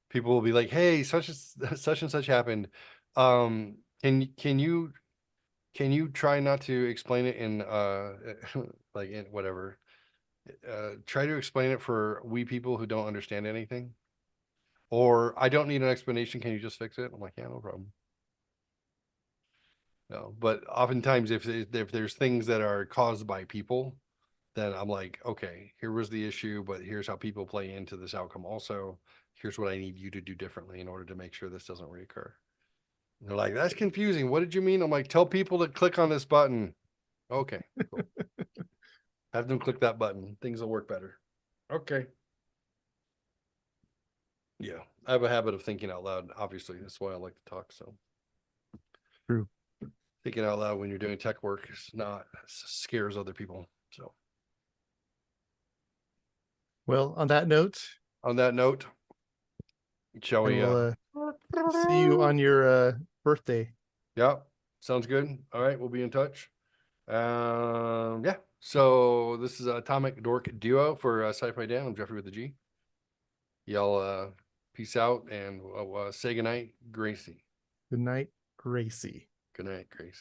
Speaker 1: people will be like, "Hey, such and such happened. Um, can you try not to explain it in like in whatever. Try to explain it for we people who don't understand anything. Or I don't need an explanation. Can you just fix it?" I'm like, "Yeah, no problem." No, but oftentimes if there's things that are caused by people, then I'm like, okay, here was the issue, but here's how people play into this outcome. Also, here's what I need you to do differently in order to make sure this doesn't reoccur. And they're like, that's confusing. What did you mean? I'm like, tell people to click on this button. Okay, cool. Have them click that button. Things will work better. Okay. Yeah. I have a habit of thinking out loud. Obviously, that's why I like to talk. So
Speaker 2: True.
Speaker 1: thinking out loud when you're doing tech work is not scares other people. So
Speaker 2: Well, on that note,
Speaker 1: on that note, shall
Speaker 2: I
Speaker 1: we
Speaker 2: will see you on your birthday.
Speaker 1: yeah, sounds good. All right, we'll be in touch. Yeah. So this is Atomic Dork Duo for Sci-Fi Dan. I'm Jeffrey with the G. Y'all peace out and say goodnight, Gracie.
Speaker 2: Good night, Gracie.
Speaker 1: Good night, Gracie.